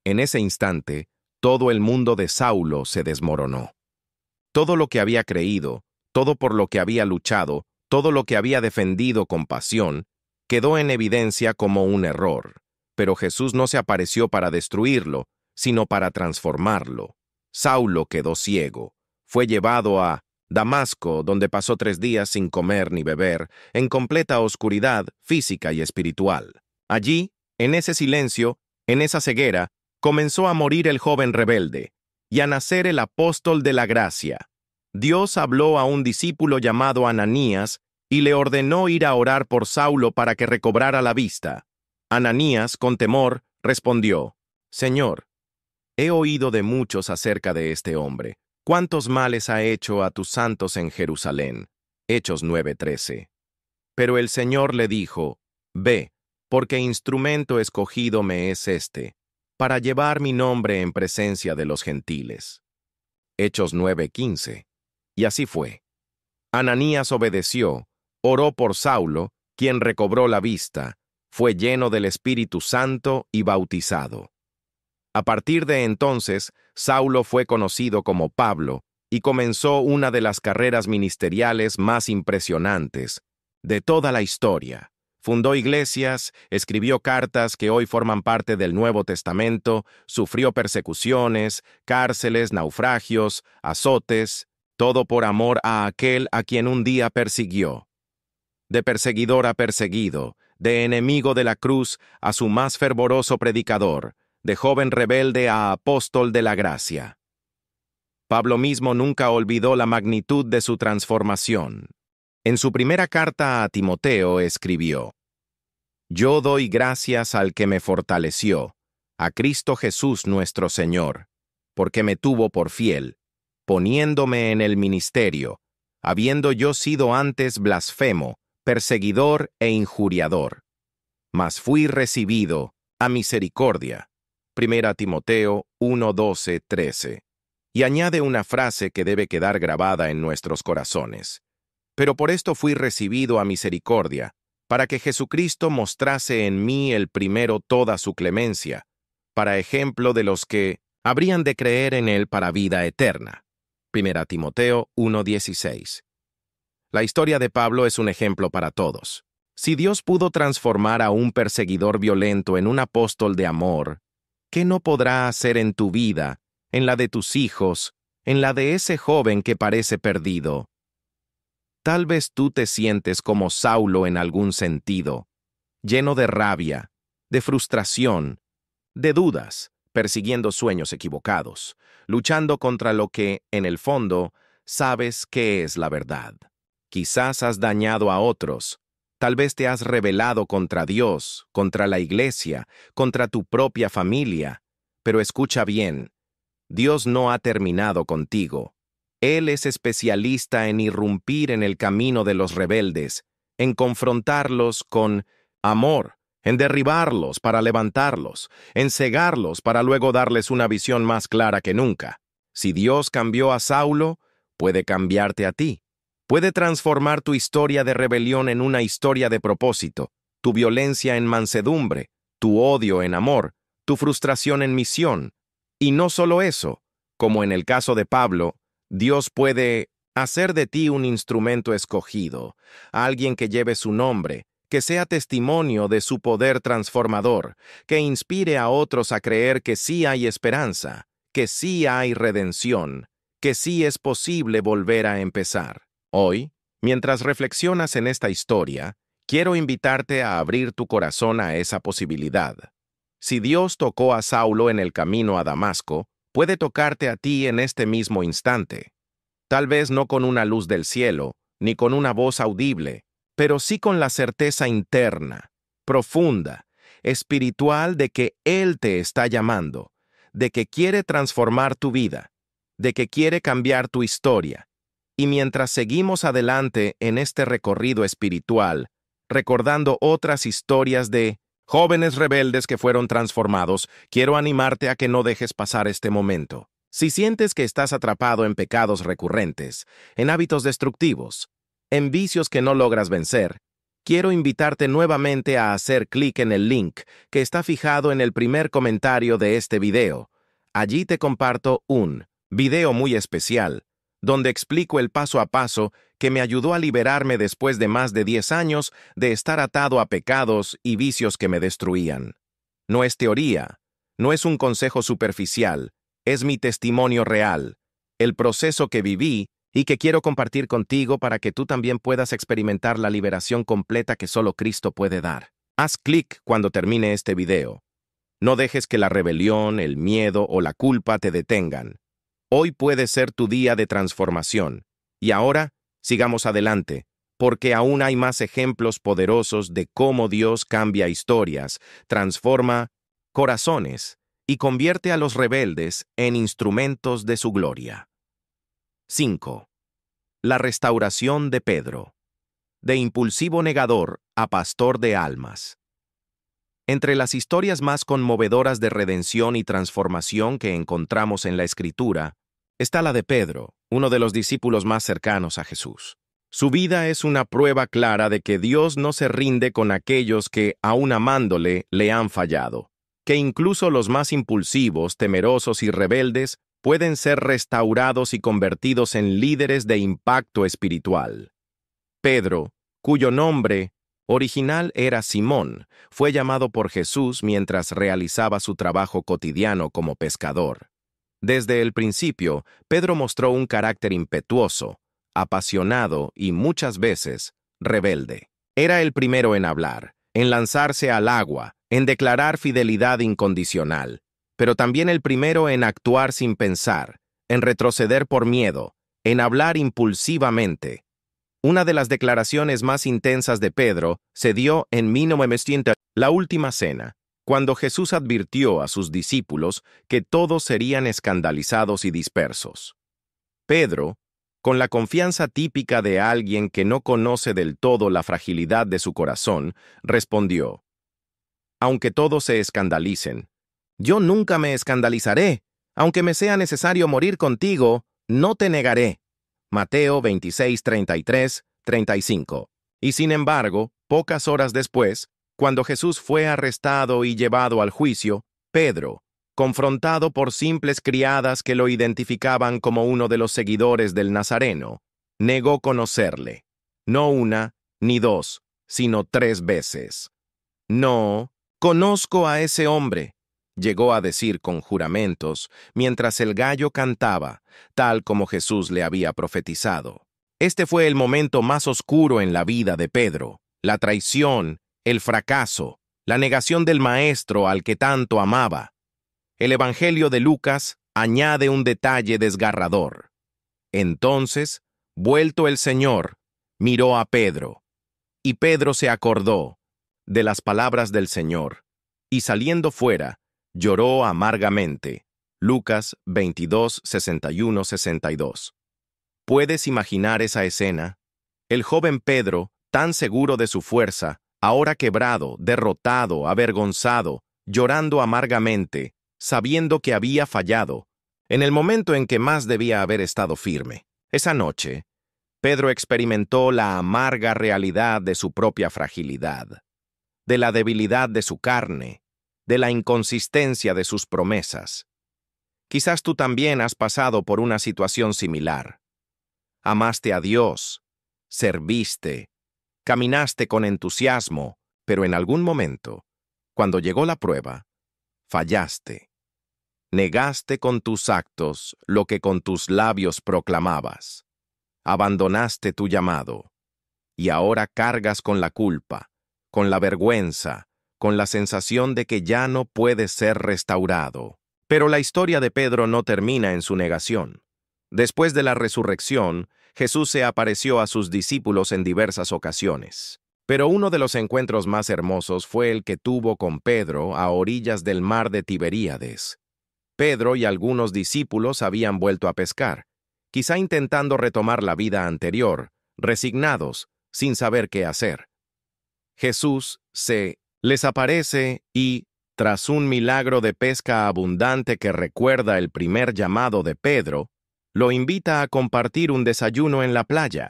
[SPEAKER 1] En ese instante, todo el mundo de Saulo se desmoronó. Todo lo que había creído, todo por lo que había luchado, todo lo que había defendido con pasión, quedó en evidencia como un error. Pero Jesús no se apareció para destruirlo, sino para transformarlo. Saulo quedó ciego. Fue llevado a Damasco, donde pasó 3 días sin comer ni beber, en completa oscuridad física y espiritual. Allí, en ese silencio, en esa ceguera, comenzó a morir el joven rebelde y a nacer el apóstol de la gracia. Dios habló a un discípulo llamado Ananías y le ordenó ir a orar por Saulo para que recobrara la vista. Ananías, con temor, respondió: «Señor, he oído de muchos acerca de este hombre. ¿Cuántos males ha hecho a tus santos en Jerusalén?». Hechos 9:13. Pero el Señor le dijo: «Ve, porque instrumento escogido me es este, para llevar mi nombre en presencia de los gentiles». Hechos 9:15. Y así fue. Ananías obedeció, oró por Saulo, quien recobró la vista, fue lleno del Espíritu Santo y bautizado. A partir de entonces, Saulo fue conocido como Pablo y comenzó una de las carreras ministeriales más impresionantes de toda la historia. Fundó iglesias, escribió cartas que hoy forman parte del Nuevo Testamento, sufrió persecuciones, cárceles, naufragios, azotes, todo por amor a aquel a quien un día persiguió. De perseguidor a perseguido, de enemigo de la cruz a su más fervoroso predicador, de joven rebelde a apóstol de la gracia. Pablo mismo nunca olvidó la magnitud de su transformación. En su primera carta a Timoteo escribió: «Yo doy gracias al que me fortaleció, a Cristo Jesús nuestro Señor, porque me tuvo por fiel, poniéndome en el ministerio, habiendo yo sido antes blasfemo, perseguidor e injuriador. Mas fui recibido a misericordia». Primera Timoteo 1, 12, 13. Y añade una frase que debe quedar grabada en nuestros corazones. «Pero por esto fui recibido a misericordia, para que Jesucristo mostrase en mí el primero toda su clemencia, para ejemplo de los que habrían de creer en él para vida eterna». Primera Timoteo 1:16. La historia de Pablo es un ejemplo para todos. Si Dios pudo transformar a un perseguidor violento en un apóstol de amor, ¿qué no podrá hacer en tu vida, en la de tus hijos, en la de ese joven que parece perdido? Tal vez tú te sientes como Saulo en algún sentido, lleno de rabia, de frustración, de dudas, persiguiendo sueños equivocados, luchando contra lo que, en el fondo, sabes que es la verdad. Quizás has dañado a otros, tal vez te has rebelado contra Dios, contra la iglesia, contra tu propia familia, pero escucha bien, Dios no ha terminado contigo. Él es especialista en irrumpir en el camino de los rebeldes, en confrontarlos con amor, en derribarlos para levantarlos, en cegarlos para luego darles una visión más clara que nunca. Si Dios cambió a Saulo, puede cambiarte a ti. Puede transformar tu historia de rebelión en una historia de propósito, tu violencia en mansedumbre, tu odio en amor, tu frustración en misión. Y no solo eso, como en el caso de Pablo, Dios puede hacer de ti un instrumento escogido, alguien que lleve su nombre, que sea testimonio de su poder transformador, que inspire a otros a creer que sí hay esperanza, que sí hay redención, que sí es posible volver a empezar. Hoy, mientras reflexionas en esta historia, quiero invitarte a abrir tu corazón a esa posibilidad. Si Dios tocó a Saulo en el camino a Damasco, puede tocarte a ti en este mismo instante. Tal vez no con una luz del cielo, ni con una voz audible, pero sí con la certeza interna, profunda, espiritual de que Él te está llamando, de que quiere transformar tu vida, de que quiere cambiar tu historia. Y mientras seguimos adelante en este recorrido espiritual, recordando otras historias de jóvenes rebeldes que fueron transformados, quiero animarte a que no dejes pasar este momento. Si sientes que estás atrapado en pecados recurrentes, en hábitos destructivos, en vicios que no logras vencer, quiero invitarte nuevamente a hacer clic en el link que está fijado en el primer comentario de este video. Allí te comparto un video muy especial, donde explico el paso a paso que me ayudó a liberarme después de más de 10 años de estar atado a pecados y vicios que me destruían. No es teoría, no es un consejo superficial, es mi testimonio real, el proceso que viví y que quiero compartir contigo para que tú también puedas experimentar la liberación completa que solo Cristo puede dar. Haz clic cuando termine este video. No dejes que la rebelión, el miedo o la culpa te detengan. Hoy puede ser tu día de transformación. Y ahora, sigamos adelante, porque aún hay más ejemplos poderosos de cómo Dios cambia historias, transforma corazones y convierte a los rebeldes en instrumentos de su gloria. 5. La restauración de Pedro. De impulsivo negador a pastor de almas. Entre las historias más conmovedoras de redención y transformación que encontramos en la Escritura, está la de Pedro, uno de los discípulos más cercanos a Jesús. Su vida es una prueba clara de que Dios no se rinde con aquellos que, aun amándole, le han fallado. que incluso los más impulsivos, temerosos y rebeldes pueden ser restaurados y convertidos en líderes de impacto espiritual. Pedro, cuyo nombre original era Simón, fue llamado por Jesús mientras realizaba su trabajo cotidiano como pescador. Desde el principio, Pedro mostró un carácter impetuoso, apasionado y muchas veces rebelde. Era el primero en hablar, en lanzarse al agua, en declarar fidelidad incondicional, pero también el primero en actuar sin pensar, en retroceder por miedo, en hablar impulsivamente. Una de las declaraciones más intensas de Pedro se dio en 1900, la última cena, cuando Jesús advirtió a sus discípulos que todos serían escandalizados y dispersos. Pedro, con la confianza típica de alguien que no conoce del todo la fragilidad de su corazón, respondió: «Aunque todos se escandalicen, yo nunca me escandalizaré. Aunque me sea necesario morir contigo, no te negaré». Mateo 26, 33, 35. Y sin embargo, pocas horas después, cuando Jesús fue arrestado y llevado al juicio, Pedro, confrontado por simples criadas que lo identificaban como uno de los seguidores del Nazareno, negó conocerle. No una, ni dos, sino 3 veces. «No, conozco a ese hombre», llegó a decir con juramentos, mientras el gallo cantaba, tal como Jesús le había profetizado. Este fue el momento más oscuro en la vida de Pedro: la traición, el fracaso, la negación del Maestro al que tanto amaba. El Evangelio de Lucas añade un detalle desgarrador. Entonces, vuelto el Señor, miró a Pedro, y Pedro se acordó de las palabras del Señor, y saliendo fuera, lloró amargamente. Lucas 22, 61, 62. ¿Puedes imaginar esa escena? El joven Pedro, tan seguro de su fuerza, ahora quebrado, derrotado, avergonzado, llorando amargamente, sabiendo que había fallado, en el momento en que más debía haber estado firme. Esa noche, Pedro experimentó la amarga realidad de su propia fragilidad, de la debilidad de su carne, de la inconsistencia de sus promesas. Quizás tú también has pasado por una situación similar. Amaste a Dios, serviste, caminaste con entusiasmo, pero en algún momento, cuando llegó la prueba, fallaste. Negaste con tus actos lo que con tus labios proclamabas. Abandonaste tu llamado, y ahora cargas con la culpa, con la vergüenza, con la sensación de que ya no puedes ser restaurado. Pero la historia de Pedro no termina en su negación. Después de la resurrección, Jesús se apareció a sus discípulos en diversas ocasiones. Pero uno de los encuentros más hermosos fue el que tuvo con Pedro a orillas del mar de Tiberíades. Pedro y algunos discípulos habían vuelto a pescar, quizá intentando retomar la vida anterior, resignados, sin saber qué hacer. Jesús les aparece y, tras un milagro de pesca abundante que recuerda el primer llamado de Pedro, lo invita a compartir un desayuno en la playa.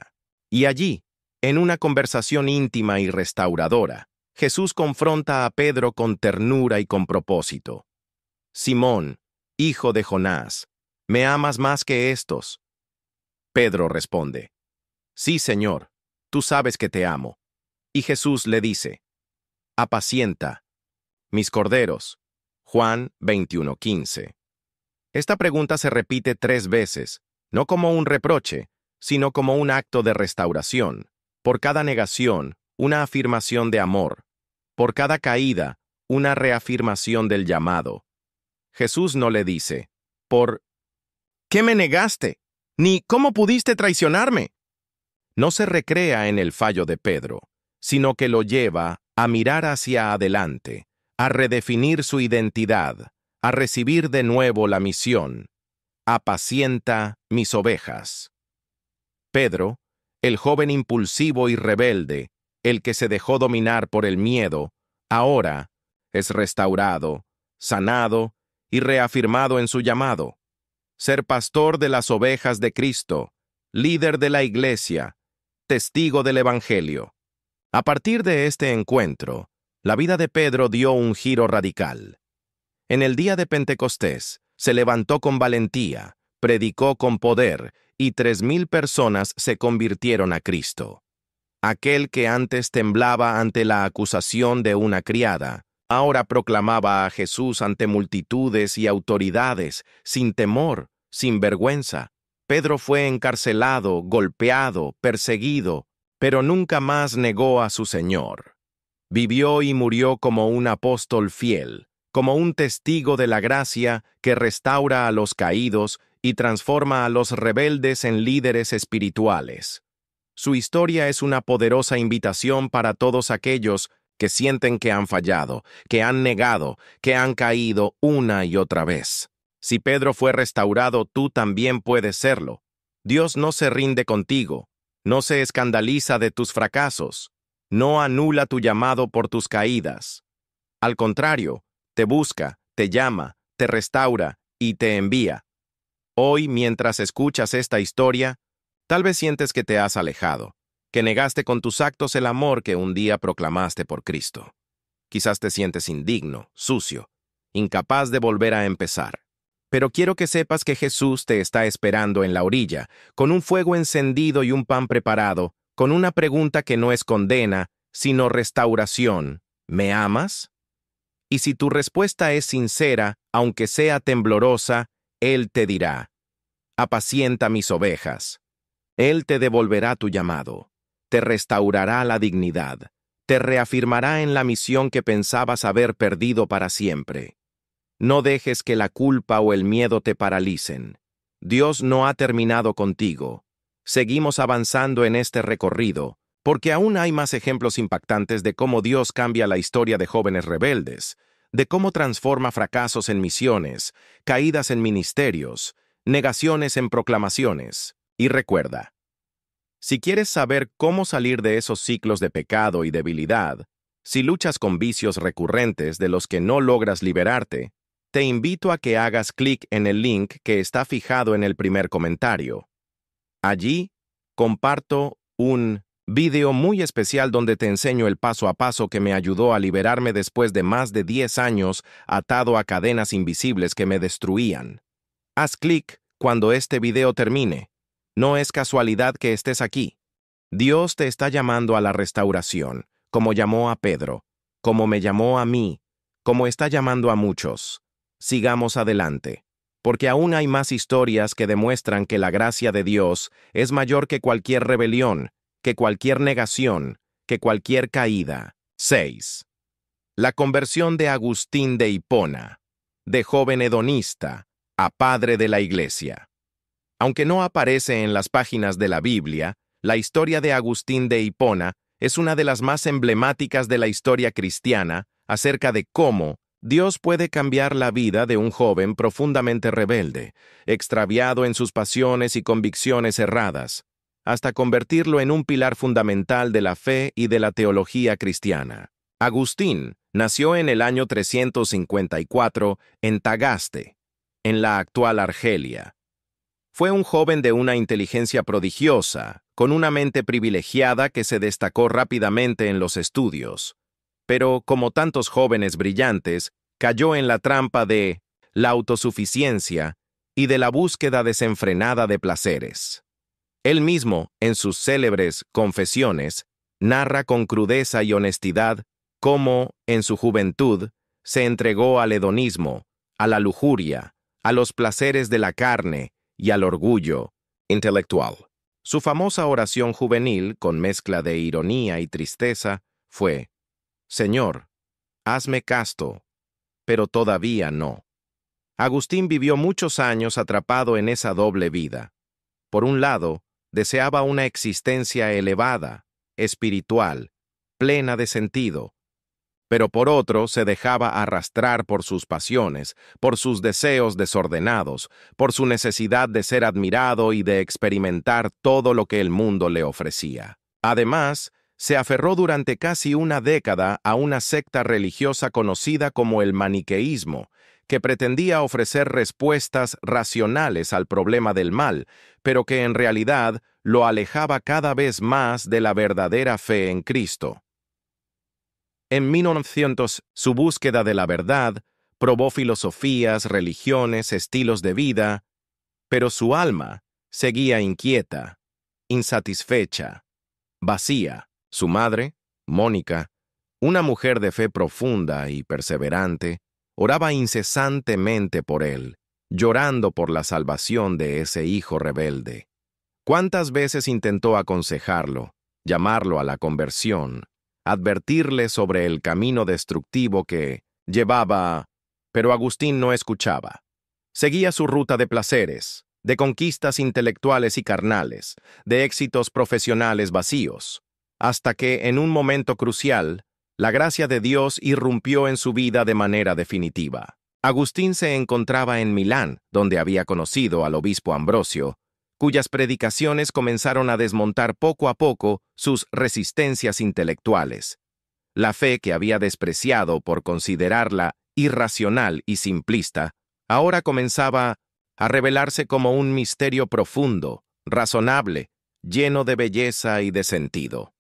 [SPEAKER 1] Y allí, en una conversación íntima y restauradora, Jesús confronta a Pedro con ternura y con propósito. «Simón, hijo de Jonás, ¿me amas más que estos?». Pedro responde: «Sí, Señor, tú sabes que te amo». Y Jesús le dice: «Apacienta mis corderos». Juan 21:15. Esta pregunta se repite 3 veces, no como un reproche, sino como un acto de restauración. Por cada negación, una afirmación de amor. Por cada caída, una reafirmación del llamado. Jesús no le dice: «¿Por qué me negaste?», ni «¿Cómo pudiste traicionarme?». No se recrea en el fallo de Pedro, sino que lo lleva a mirar hacia adelante, a redefinir su identidad, a recibir de nuevo la misión: «Apacienta mis ovejas». Pedro, el joven impulsivo y rebelde, el que se dejó dominar por el miedo, ahora es restaurado, sanado y reafirmado en su llamado: ser pastor de las ovejas de Cristo, líder de la Iglesia, testigo del Evangelio. A partir de este encuentro, la vida de Pedro dio un giro radical. En el día de Pentecostés, se levantó con valentía, predicó con poder, y 3,000 personas se convirtieron a Cristo. Aquel que antes temblaba ante la acusación de una criada, ahora proclamaba a Jesús ante multitudes y autoridades, sin temor, sin vergüenza. Pedro fue encarcelado, golpeado, perseguido, pero nunca más negó a su Señor. Vivió y murió como un apóstol fiel, como un testigo de la gracia que restaura a los caídos y transforma a los rebeldes en líderes espirituales. Su historia es una poderosa invitación para todos aquellos que sienten que han fallado, que han negado, que han caído una y otra vez. Si Pedro fue restaurado, tú también puedes serlo. Dios no se rinde contigo, no se escandaliza de tus fracasos, no anula tu llamado por tus caídas. Al contrario, te busca, te llama, te restaura y te envía. Hoy, mientras escuchas esta historia, tal vez sientes que te has alejado, que negaste con tus actos el amor que un día proclamaste por Cristo. Quizás te sientes indigno, sucio, incapaz de volver a empezar. Pero quiero que sepas que Jesús te está esperando en la orilla, con un fuego encendido y un pan preparado, con una pregunta que no es condena, sino restauración. ¿Me amas? Y si tu respuesta es sincera, aunque sea temblorosa, Él te dirá: apacienta mis ovejas. Él te devolverá tu llamado, te restaurará la dignidad, te reafirmará en la misión que pensabas haber perdido para siempre. No dejes que la culpa o el miedo te paralicen. Dios no ha terminado contigo. Seguimos avanzando en este recorrido, porque aún hay más ejemplos impactantes de cómo Dios cambia la historia de jóvenes rebeldes, de cómo transforma fracasos en misiones, caídas en ministerios, negaciones en proclamaciones. Y recuerda, si quieres saber cómo salir de esos ciclos de pecado y debilidad, si luchas con vicios recurrentes de los que no logras liberarte, te invito a que hagas clic en el link que está fijado en el primer comentario. Allí, comparto un video muy especial donde te enseño el paso a paso que me ayudó a liberarme después de más de 10 años atado a cadenas invisibles que me destruían. Haz clic cuando este video termine. No es casualidad que estés aquí. Dios te está llamando a la restauración, como llamó a Pedro, como me llamó a mí, como está llamando a muchos. Sigamos adelante, porque aún hay más historias que demuestran que la gracia de Dios es mayor que cualquier rebelión, que cualquier negación, que cualquier caída. 6. La conversión de Agustín de Hipona, de joven hedonista a padre de la Iglesia. Aunque no aparece en las páginas de la Biblia, la historia de Agustín de Hipona es una de las más emblemáticas de la historia cristiana acerca de cómo Dios puede cambiar la vida de un joven profundamente rebelde, extraviado en sus pasiones y convicciones erradas, hasta convertirlo en un pilar fundamental de la fe y de la teología cristiana. Agustín nació en el año 354 en Tagaste, en la actual Argelia. Fue un joven de una inteligencia prodigiosa, con una mente privilegiada que se destacó rápidamente en los estudios. Pero, como tantos jóvenes brillantes, cayó en la trampa de la autosuficiencia y de la búsqueda desenfrenada de placeres. Él mismo, en sus célebres Confesiones, narra con crudeza y honestidad cómo, en su juventud, se entregó al hedonismo, a la lujuria, a los placeres de la carne y al orgullo intelectual. Su famosa oración juvenil, con mezcla de ironía y tristeza, fue: Señor, hazme casto, pero todavía no. Agustín vivió muchos años atrapado en esa doble vida. Por un lado, deseaba una existencia elevada, espiritual, plena de sentido, pero por otro se dejaba arrastrar por sus pasiones, por sus deseos desordenados, por su necesidad de ser admirado y de experimentar todo lo que el mundo le ofrecía. Además, se aferró durante casi una década a una secta religiosa conocida como el maniqueísmo, que pretendía ofrecer respuestas racionales al problema del mal, pero que en realidad lo alejaba cada vez más de la verdadera fe en Cristo. En 1900, su búsqueda de la verdad Probó filosofías, religiones, estilos de vida, pero su alma seguía inquieta, insatisfecha, vacía. Su madre, Mónica, una mujer de fe profunda y perseverante, oraba incesantemente por él, llorando por la salvación de ese hijo rebelde. ¿Cuántas veces intentó aconsejarlo, llamarlo a la conversión, advertirle sobre el camino destructivo que llevaba, pero Agustín no escuchaba? Seguía su ruta de placeres, de conquistas intelectuales y carnales, de éxitos profesionales vacíos, hasta que, en un momento crucial, la gracia de Dios irrumpió en su vida de manera definitiva. Agustín se encontraba en Milán, donde había conocido al obispo Ambrosio, cuyas predicaciones comenzaron a desmontar poco a poco sus resistencias intelectuales. La fe que había despreciado por considerarla irracional y simplista, ahora comenzaba a revelarse como un misterio profundo, razonable, lleno de belleza y de sentido.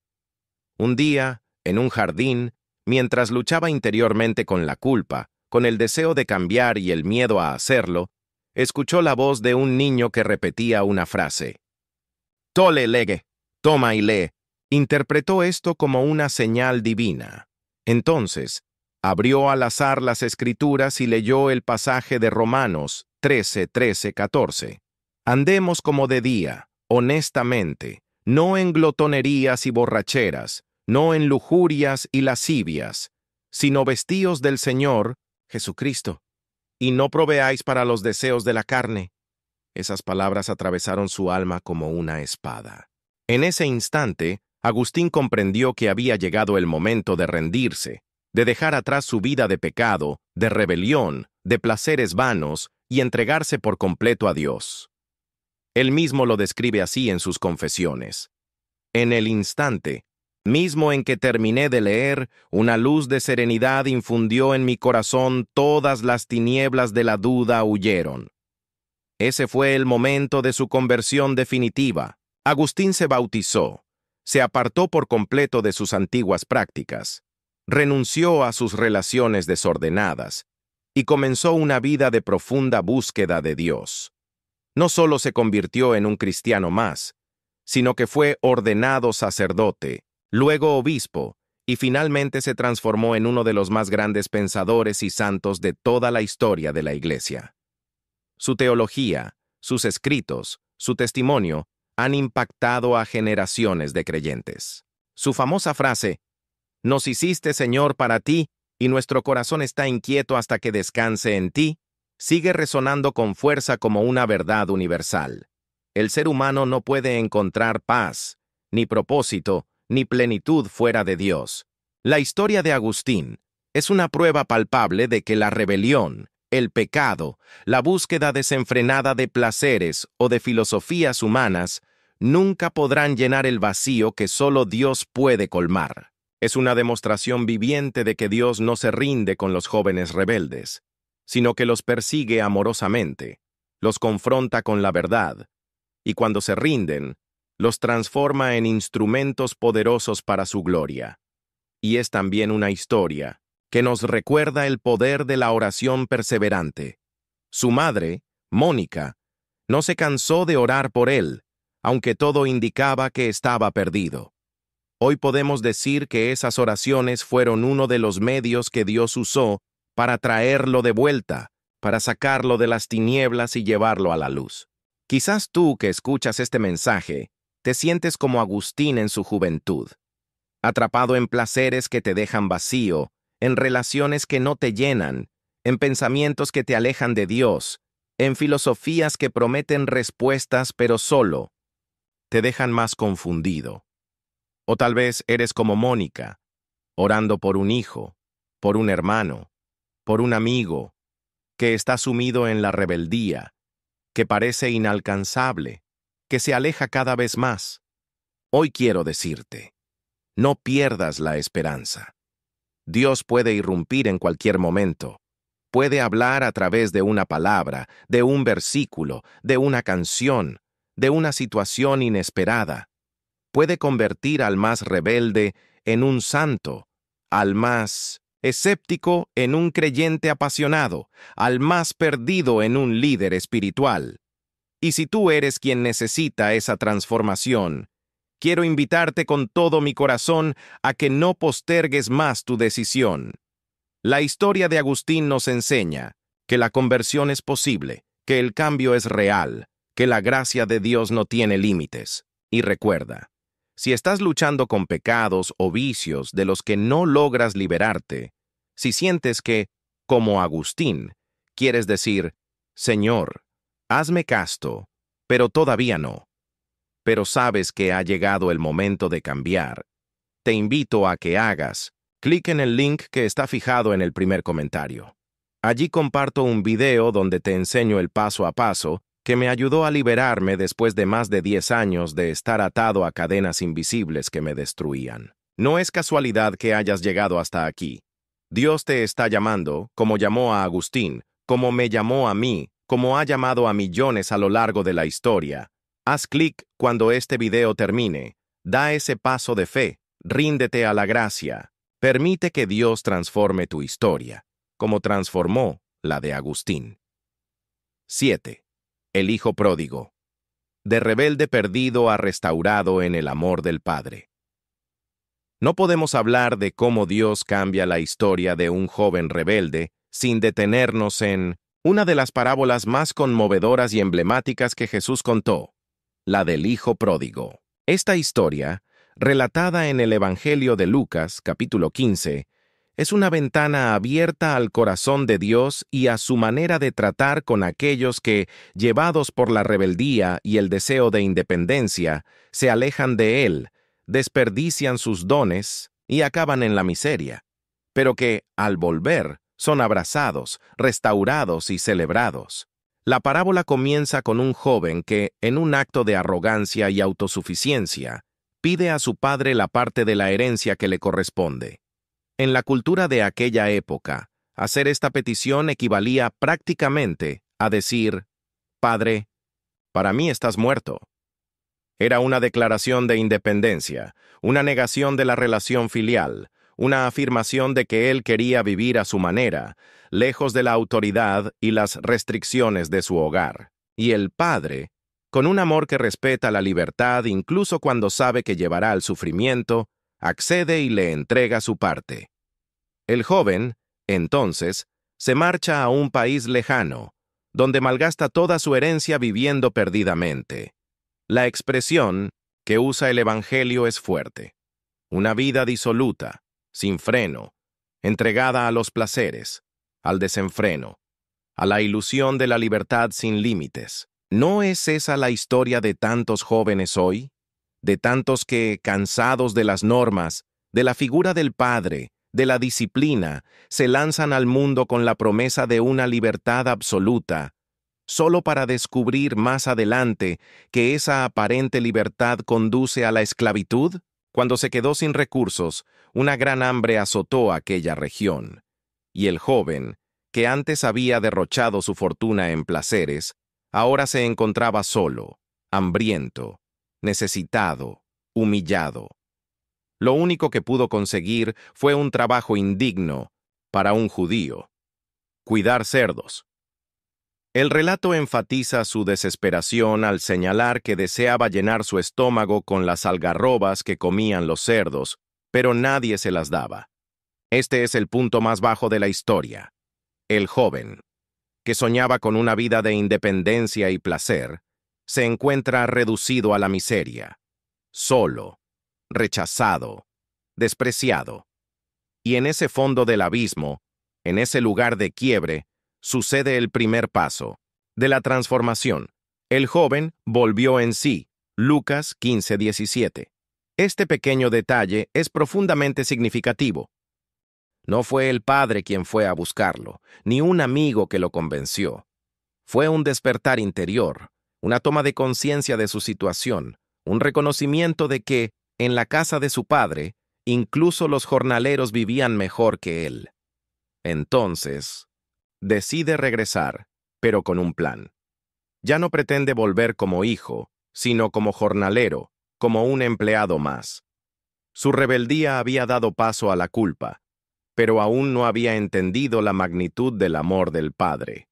[SPEAKER 1] Un día, en un jardín, mientras luchaba interiormente con la culpa, con el deseo de cambiar y el miedo a hacerlo, escuchó la voz de un niño que repetía una frase. Tole lege, toma y lee. Interpretó esto como una señal divina. Entonces, abrió al azar las Escrituras y leyó el pasaje de Romanos 13:14. Andemos como de día, honestamente, no en glotonerías y borracheras, no en lujurias y lascivias, sino vestíos del Señor, Jesucristo, y no proveáis para los deseos de la carne. Esas palabras atravesaron su alma como una espada. En ese instante, Agustín comprendió que había llegado el momento de rendirse, de dejar atrás su vida de pecado, de rebelión, de placeres vanos y entregarse por completo a Dios. Él mismo lo describe así en sus confesiones. En el instante mismo en que terminé de leer, una luz de serenidad infundió en mi corazón, todas las tinieblas de la duda huyeron. Ese fue el momento de su conversión definitiva. Agustín se bautizó, se apartó por completo de sus antiguas prácticas, renunció a sus relaciones desordenadas y comenzó una vida de profunda búsqueda de Dios. No solo se convirtió en un cristiano más, sino que fue ordenado sacerdote, luego obispo, y finalmente se transformó en uno de los más grandes pensadores y santos de toda la historia de la Iglesia. Su teología, sus escritos, su testimonio han impactado a generaciones de creyentes. Su famosa frase, «Nos hiciste, Señor, para ti, y nuestro corazón está inquieto hasta que descanse en ti», sigue resonando con fuerza como una verdad universal. El ser humano no puede encontrar paz, ni propósito, ni plenitud fuera de Dios. La historia de Agustín es una prueba palpable de que la rebelión, el pecado, la búsqueda desenfrenada de placeres o de filosofías humanas nunca podrán llenar el vacío que solo Dios puede colmar. Es una demostración viviente de que Dios no se rinde con los jóvenes rebeldes, sino que los persigue amorosamente, los confronta con la verdad, y cuando se rinden, los transforma en instrumentos poderosos para su gloria. Y es también una historia que nos recuerda el poder de la oración perseverante. Su madre, Mónica, no se cansó de orar por él, aunque todo indicaba que estaba perdido. Hoy podemos decir que esas oraciones fueron uno de los medios que Dios usó para traerlo de vuelta, para sacarlo de las tinieblas y llevarlo a la luz. Quizás tú que escuchas este mensaje, te sientes como Agustín en su juventud, atrapado en placeres que te dejan vacío, en relaciones que no te llenan, en pensamientos que te alejan de Dios, en filosofías que prometen respuestas pero solo te dejan más confundido. O tal vez eres como Mónica, orando por un hijo, por un hermano, por un amigo, que está sumido en la rebeldía, que parece inalcanzable, que se aleja cada vez más. Hoy quiero decirte, no pierdas la esperanza. Dios puede irrumpir en cualquier momento. Puede hablar a través de una palabra, de un versículo, de una canción, de una situación inesperada. Puede convertir al más rebelde en un santo, al más escéptico en un creyente apasionado, al más perdido en un líder espiritual. Y si tú eres quien necesita esa transformación, quiero invitarte con todo mi corazón a que no postergues más tu decisión. La historia de Agustín nos enseña que la conversión es posible, que el cambio es real, que la gracia de Dios no tiene límites. Y recuerda, si estás luchando con pecados o vicios de los que no logras liberarte, si sientes que, como Agustín, quieres decir, Señor, hazme casto, pero todavía no, pero sabes que ha llegado el momento de cambiar, te invito a que hagas clic en el link que está fijado en el primer comentario. Allí comparto un video donde te enseño el paso a paso que me ayudó a liberarme después de más de 10 años de estar atado a cadenas invisibles que me destruían. No es casualidad que hayas llegado hasta aquí. Dios te está llamando, como llamó a Agustín, como me llamó a mí, como ha llamado a millones a lo largo de la historia. Haz clic cuando este video termine. Da ese paso de fe. Ríndete a la gracia. Permite que Dios transforme tu historia, como transformó la de Agustín. 7. El hijo pródigo. De rebelde perdido a restaurado en el amor del Padre. No podemos hablar de cómo Dios cambia la historia de un joven rebelde sin detenernos en una de las parábolas más conmovedoras y emblemáticas que Jesús contó, la del hijo pródigo. Esta historia, relatada en el Evangelio de Lucas, capítulo 15, es una ventana abierta al corazón de Dios y a su manera de tratar con aquellos que, llevados por la rebeldía y el deseo de independencia, se alejan de Él, desperdician sus dones y acaban en la miseria, pero que, al volver, son abrazados, restaurados y celebrados. La parábola comienza con un joven que, en un acto de arrogancia y autosuficiencia, pide a su padre la parte de la herencia que le corresponde. En la cultura de aquella época, hacer esta petición equivalía prácticamente a decir, «Padre, para mí estás muerto». Era una declaración de independencia, una negación de la relación filial, una afirmación de que él quería vivir a su manera, lejos de la autoridad y las restricciones de su hogar. Y el padre, con un amor que respeta la libertad incluso cuando sabe que llevará al sufrimiento, accede y le entrega su parte. El joven, entonces, se marcha a un país lejano, donde malgasta toda su herencia viviendo perdidamente. La expresión que usa el Evangelio es fuerte. Una vida disoluta, sin freno, entregada a los placeres, al desenfreno, a la ilusión de la libertad sin límites. ¿No es esa la historia de tantos jóvenes hoy? De tantos que, cansados de las normas, de la figura del padre, de la disciplina, se lanzan al mundo con la promesa de una libertad absoluta, solo para descubrir más adelante que esa aparente libertad conduce a la esclavitud? Cuando se quedó sin recursos, una gran hambre azotó aquella región, y el joven, que antes había derrochado su fortuna en placeres, ahora se encontraba solo, hambriento, necesitado, humillado. Lo único que pudo conseguir fue un trabajo indigno para un judío: cuidar cerdos. El relato enfatiza su desesperación al señalar que deseaba llenar su estómago con las algarrobas que comían los cerdos, pero nadie se las daba. Este es el punto más bajo de la historia. El joven, que soñaba con una vida de independencia y placer, se encuentra reducido a la miseria, solo, rechazado, despreciado. Y en ese fondo del abismo, en ese lugar de quiebre, sucede el primer paso de la transformación. El joven volvió en sí. Lucas 15:17. Este pequeño detalle es profundamente significativo. No fue el padre quien fue a buscarlo, ni un amigo que lo convenció. Fue un despertar interior, una toma de conciencia de su situación, un reconocimiento de que, en la casa de su padre, incluso los jornaleros vivían mejor que él. Entonces, decide regresar, pero con un plan. Ya no pretende volver como hijo, sino como jornalero, como un empleado más. Su rebeldía había dado paso a la culpa. pero aún no había entendido la magnitud del amor del Padre.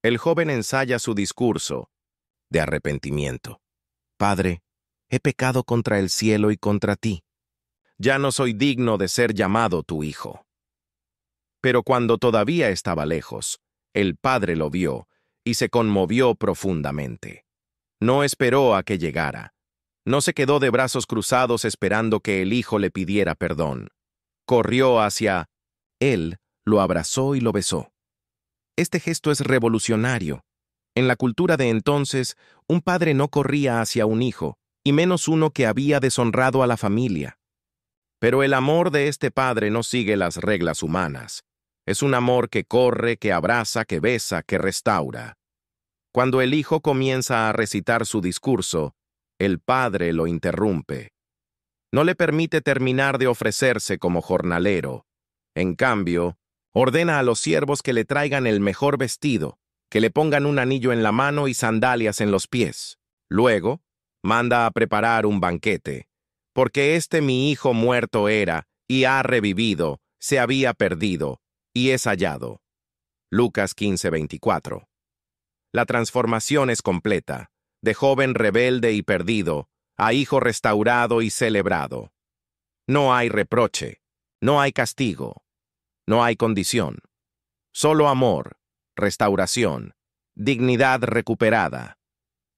[SPEAKER 1] El joven ensaya su discurso de arrepentimiento. Padre, he pecado contra el cielo y contra ti. Ya no soy digno de ser llamado tu hijo. Pero cuando todavía estaba lejos, el padre lo vio y se conmovió profundamente. No esperó a que llegara. No se quedó de brazos cruzados esperando que el hijo le pidiera perdón. Corrió hacia él, lo abrazó y lo besó. Este gesto es revolucionario. En la cultura de entonces, un padre no corría hacia un hijo, y menos uno que había deshonrado a la familia. Pero el amor de este padre no sigue las reglas humanas. Es un amor que corre, que abraza, que besa, que restaura. Cuando el hijo comienza a recitar su discurso, el padre lo interrumpe. No le permite terminar de ofrecerse como jornalero. En cambio, ordena a los siervos que le traigan el mejor vestido, que le pongan un anillo en la mano y sandalias en los pies. Luego, manda a preparar un banquete, porque mi hijo muerto era, y ha revivido, se había perdido, y es hallado. Lucas 15:24. La transformación es completa, de joven rebelde y perdido, a hijo restaurado y celebrado. No hay reproche, no hay castigo, no hay condición. Solo amor, restauración, dignidad recuperada.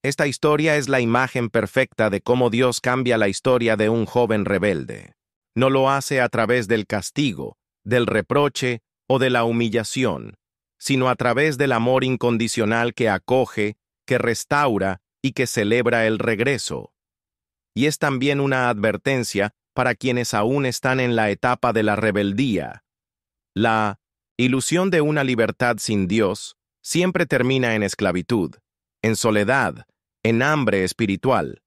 [SPEAKER 1] Esta historia es la imagen perfecta de cómo Dios cambia la historia de un joven rebelde. No lo hace a través del castigo, del reproche o de la humillación, sino a través del amor incondicional que acoge, que restaura y que celebra el regreso. Y es también una advertencia para quienes aún están en la etapa de la rebeldía. La ilusión de una libertad sin Dios siempre termina en esclavitud, en soledad, en hambre espiritual.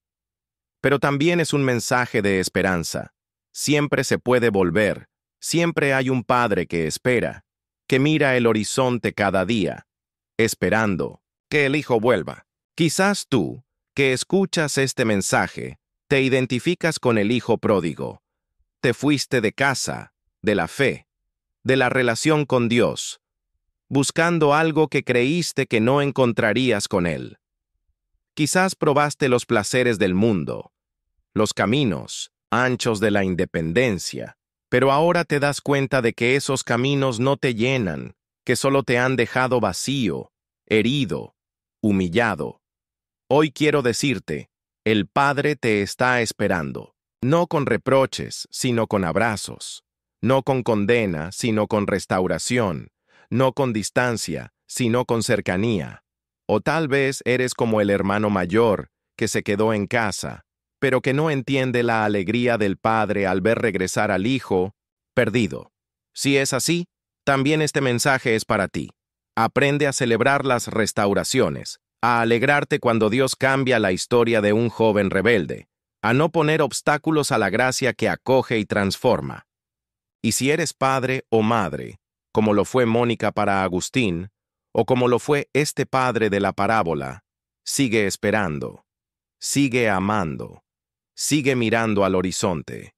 [SPEAKER 1] Pero también es un mensaje de esperanza. Siempre se puede volver, siempre hay un padre que espera, que mira el horizonte cada día, esperando que el hijo vuelva. Quizás tú, que escuchas este mensaje, te identificas con el hijo pródigo. Te fuiste de casa, de la fe, de la relación con Dios, buscando algo que creíste que no encontrarías con Él. Quizás probaste los placeres del mundo, los caminos anchos de la independencia, pero ahora te das cuenta de que esos caminos no te llenan, que solo te han dejado vacío, herido, humillado. Hoy quiero decirte, el Padre te está esperando, no con reproches, sino con abrazos, no con condena, sino con restauración, no con distancia, sino con cercanía. O tal vez eres como el hermano mayor, que se quedó en casa, pero que no entiende la alegría del padre al ver regresar al hijo perdido. Si es así, también este mensaje es para ti. Aprende a celebrar las restauraciones, a alegrarte cuando Dios cambia la historia de un joven rebelde, a no poner obstáculos a la gracia que acoge y transforma. Y si eres padre o madre, como lo fue Mónica para Agustín, o como lo fue este padre de la parábola, sigue esperando, sigue amando, sigue mirando al horizonte.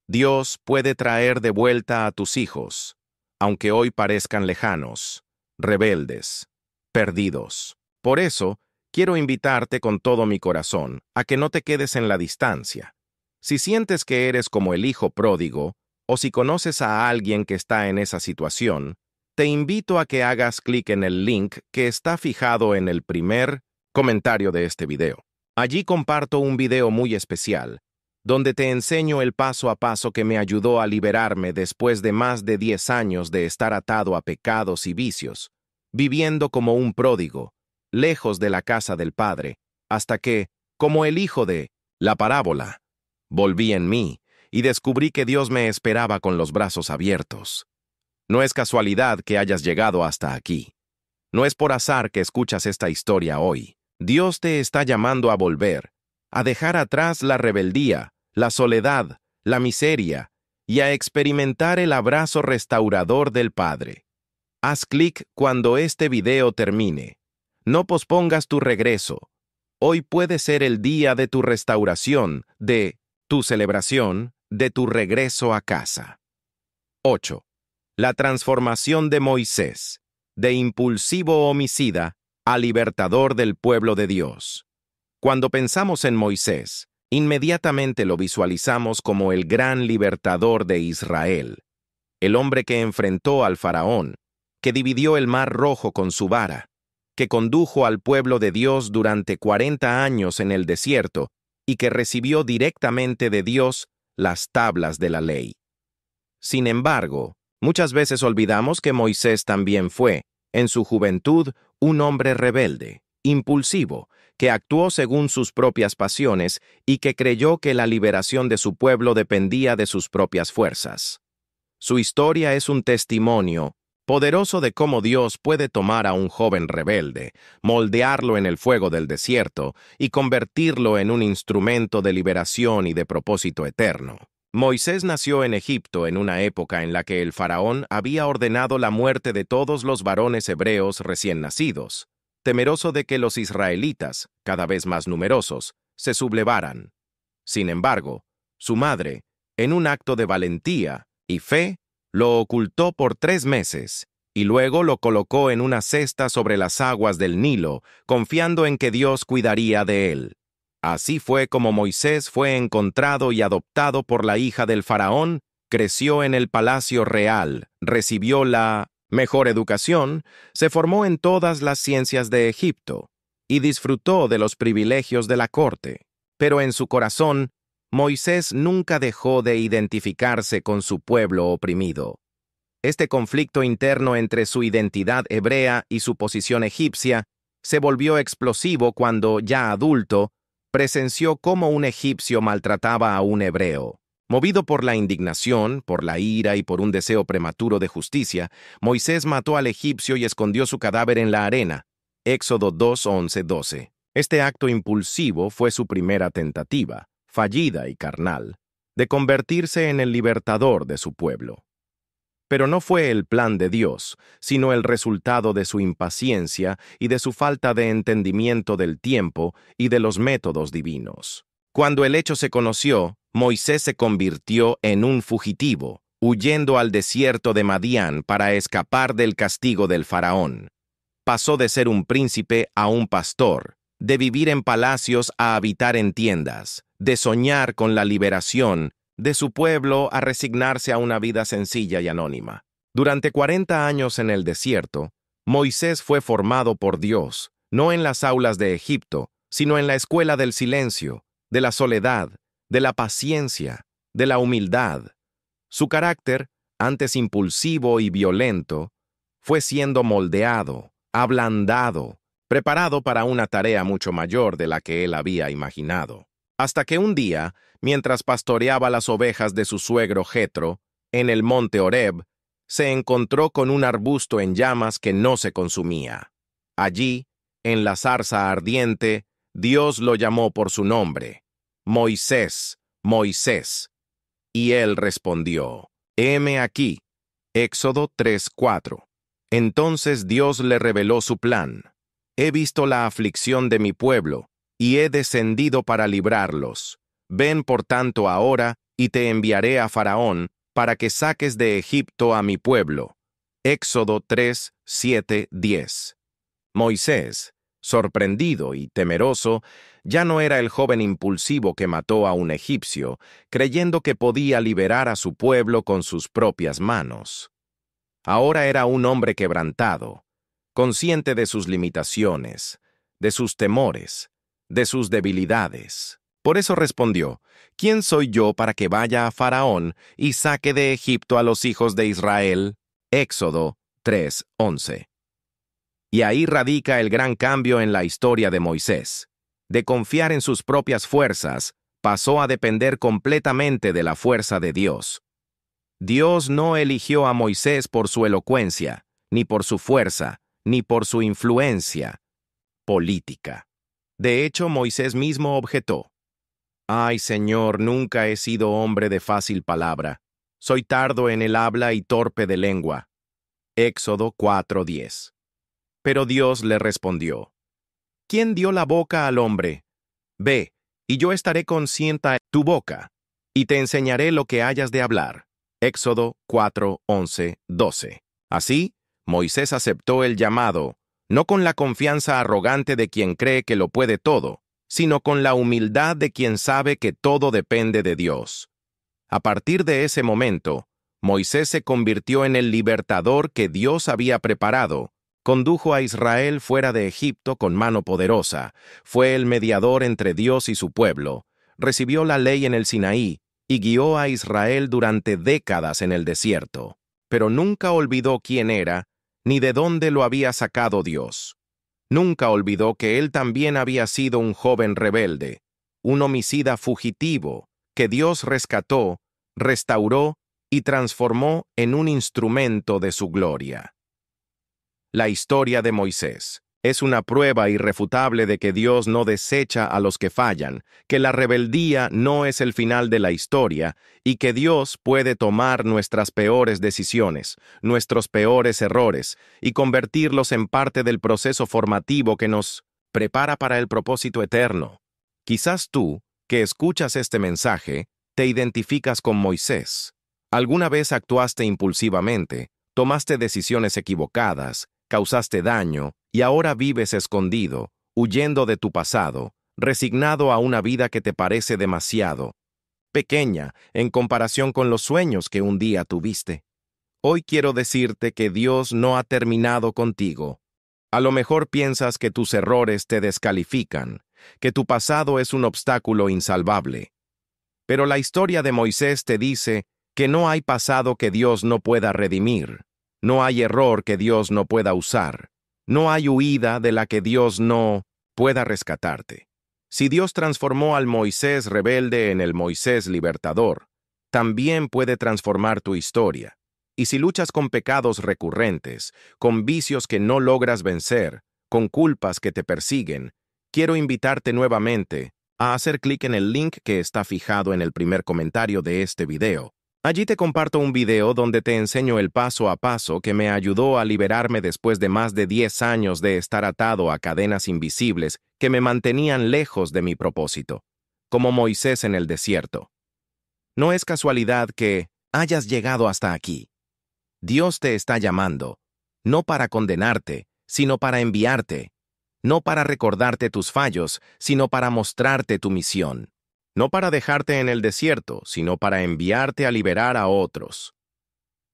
[SPEAKER 1] Dios puede traer de vuelta a tus hijos, aunque hoy parezcan lejanos, rebeldes, perdidos. Por eso, quiero invitarte con todo mi corazón a que no te quedes en la distancia. Si sientes que eres como el hijo pródigo, o si conoces a alguien que está en esa situación, te invito a que hagas clic en el link que está fijado en el primer comentario de este video. Allí comparto un video muy especial, donde te enseño el paso a paso que me ayudó a liberarme después de más de 10 años de estar atado a pecados y vicios, viviendo como un pródigo, lejos de la casa del Padre, hasta que, como el hijo de la parábola, volví en mí y descubrí que Dios me esperaba con los brazos abiertos. No es casualidad que hayas llegado hasta aquí. No es por azar que escuchas esta historia hoy. Dios te está llamando a volver, a dejar atrás la rebeldía, la soledad, la miseria, y a experimentar el abrazo restaurador del Padre. Haz clic cuando este video termine. No pospongas tu regreso. Hoy puede ser el día de tu restauración, de tu celebración, de tu regreso a casa. 8. La transformación de Moisés, de impulsivo homicida a libertador del pueblo de Dios. Cuando pensamos en Moisés, inmediatamente lo visualizamos como el gran libertador de Israel, el hombre que enfrentó al faraón, que dividió el mar rojo con su vara, que condujo al pueblo de Dios durante 40 años en el desierto y que recibió directamente de Dios las tablas de la ley. Sin embargo, muchas veces olvidamos que Moisés también fue, en su juventud, un hombre rebelde, impulsivo, que actuó según sus propias pasiones y que creyó que la liberación de su pueblo dependía de sus propias fuerzas. Su historia es un testimonio poderoso de cómo Dios puede tomar a un joven rebelde, moldearlo en el fuego del desierto y convertirlo en un instrumento de liberación y de propósito eterno. Moisés nació en Egipto en una época en la que el faraón había ordenado la muerte de todos los varones hebreos recién nacidos, temeroso de que los israelitas, cada vez más numerosos, se sublevaran. Sin embargo, su madre, en un acto de valentía y fe, lo ocultó por 3 meses y luego lo colocó en una cesta sobre las aguas del Nilo, confiando en que Dios cuidaría de él. Así fue como Moisés fue encontrado y adoptado por la hija del faraón, creció en el palacio real, recibió la mejor educación, se formó en todas las ciencias de Egipto y disfrutó de los privilegios de la corte. Pero en su corazón, Moisés nunca dejó de identificarse con su pueblo oprimido. Este conflicto interno entre su identidad hebrea y su posición egipcia se volvió explosivo cuando, ya adulto, presenció cómo un egipcio maltrataba a un hebreo. Movido por la indignación, por la ira y por un deseo prematuro de justicia, Moisés mató al egipcio y escondió su cadáver en la arena. Éxodo 2:11-12. Este acto impulsivo fue su primera tentativa, fallida y carnal, de convertirse en el libertador de su pueblo. Pero no fue el plan de Dios, sino el resultado de su impaciencia y de su falta de entendimiento del tiempo y de los métodos divinos. Cuando el hecho se conoció, Moisés se convirtió en un fugitivo, huyendo al desierto de Madián para escapar del castigo del faraón. Pasó de ser un príncipe a un pastor, de vivir en palacios a habitar en tiendas, de soñar con la liberación de su pueblo a resignarse a una vida sencilla y anónima. Durante 40 años en el desierto, Moisés fue formado por Dios, no en las aulas de Egipto, sino en la escuela del silencio, de la soledad, de la paciencia, de la humildad. Su carácter, antes impulsivo y violento, fue siendo moldeado, ablandado, preparado para una tarea mucho mayor de la que él había imaginado. Hasta que un día, mientras pastoreaba las ovejas de su suegro Jetro, en el monte Horeb, se encontró con un arbusto en llamas que no se consumía. Allí, en la zarza ardiente, Dios lo llamó por su nombre: Moisés, Moisés. Y él respondió: heme aquí. Éxodo 3:4. Entonces Dios le reveló su plan: he visto la aflicción de mi pueblo, y he descendido para librarlos. Ven por tanto ahora, y te enviaré a Faraón, para que saques de Egipto a mi pueblo. Éxodo 3:7-10. Moisés, sorprendido y temeroso, ya no era el joven impulsivo que mató a un egipcio, creyendo que podía liberar a su pueblo con sus propias manos. Ahora era un hombre quebrantado, consciente de sus limitaciones, de sus temores, de sus debilidades. Por eso respondió: ¿quién soy yo para que vaya a Faraón y saque de Egipto a los hijos de Israel? Éxodo 3:11. Y ahí radica el gran cambio en la historia de Moisés. De confiar en sus propias fuerzas, pasó a depender completamente de la fuerza de Dios. Dios no eligió a Moisés por su elocuencia, ni por su fuerza, ni por su influencia política. De hecho, Moisés mismo objetó: «Ay, Señor, nunca he sido hombre de fácil palabra. Soy tardo en el habla y torpe de lengua». Éxodo 4:10. Pero Dios le respondió: «¿Quién dio la boca al hombre? Ve, y yo estaré consciente de tu boca, y te enseñaré lo que hayas de hablar». Éxodo 4, 11, 12. Así, Moisés aceptó el llamado, no con la confianza arrogante de quien cree que lo puede todo, sino con la humildad de quien sabe que todo depende de Dios. A partir de ese momento, Moisés se convirtió en el libertador que Dios había preparado, condujo a Israel fuera de Egipto con mano poderosa, fue el mediador entre Dios y su pueblo, recibió la ley en el Sinaí y guió a Israel durante décadas en el desierto, pero nunca olvidó quién era ni de dónde lo había sacado Dios. Nunca olvidó que él también había sido un joven rebelde, un homicida fugitivo, que Dios rescató, restauró y transformó en un instrumento de su gloria. La historia de Moisés es una prueba irrefutable de que Dios no desecha a los que fallan, que la rebeldía no es el final de la historia y que Dios puede tomar nuestras peores decisiones, nuestros peores errores y convertirlos en parte del proceso formativo que nos prepara para el propósito eterno. Quizás tú, que escuchas este mensaje, te identificas con Moisés. ¿Alguna vez actuaste impulsivamente, tomaste decisiones equivocadas, causaste daño y ahora vives escondido, huyendo de tu pasado, resignado a una vida que te parece demasiado pequeña en comparación con los sueños que un día tuviste? Hoy quiero decirte que Dios no ha terminado contigo. A lo mejor piensas que tus errores te descalifican, que tu pasado es un obstáculo insalvable. Pero la historia de Moisés te dice que no hay pasado que Dios no pueda redimir. No hay error que Dios no pueda usar. No hay huida de la que Dios no pueda rescatarte. Si Dios transformó al Moisés rebelde en el Moisés libertador, también puede transformar tu historia. Y si luchas con pecados recurrentes, con vicios que no logras vencer, con culpas que te persiguen, quiero invitarte nuevamente a hacer clic en el link que está fijado en el primer comentario de este video. Allí te comparto un video donde te enseño el paso a paso que me ayudó a liberarme después de más de 10 años de estar atado a cadenas invisibles que me mantenían lejos de mi propósito, como Moisés en el desierto. No es casualidad que hayas llegado hasta aquí. Dios te está llamando, no para condenarte, sino para enviarte, no para recordarte tus fallos, sino para mostrarte tu misión. No para dejarte en el desierto, sino para enviarte a liberar a otros.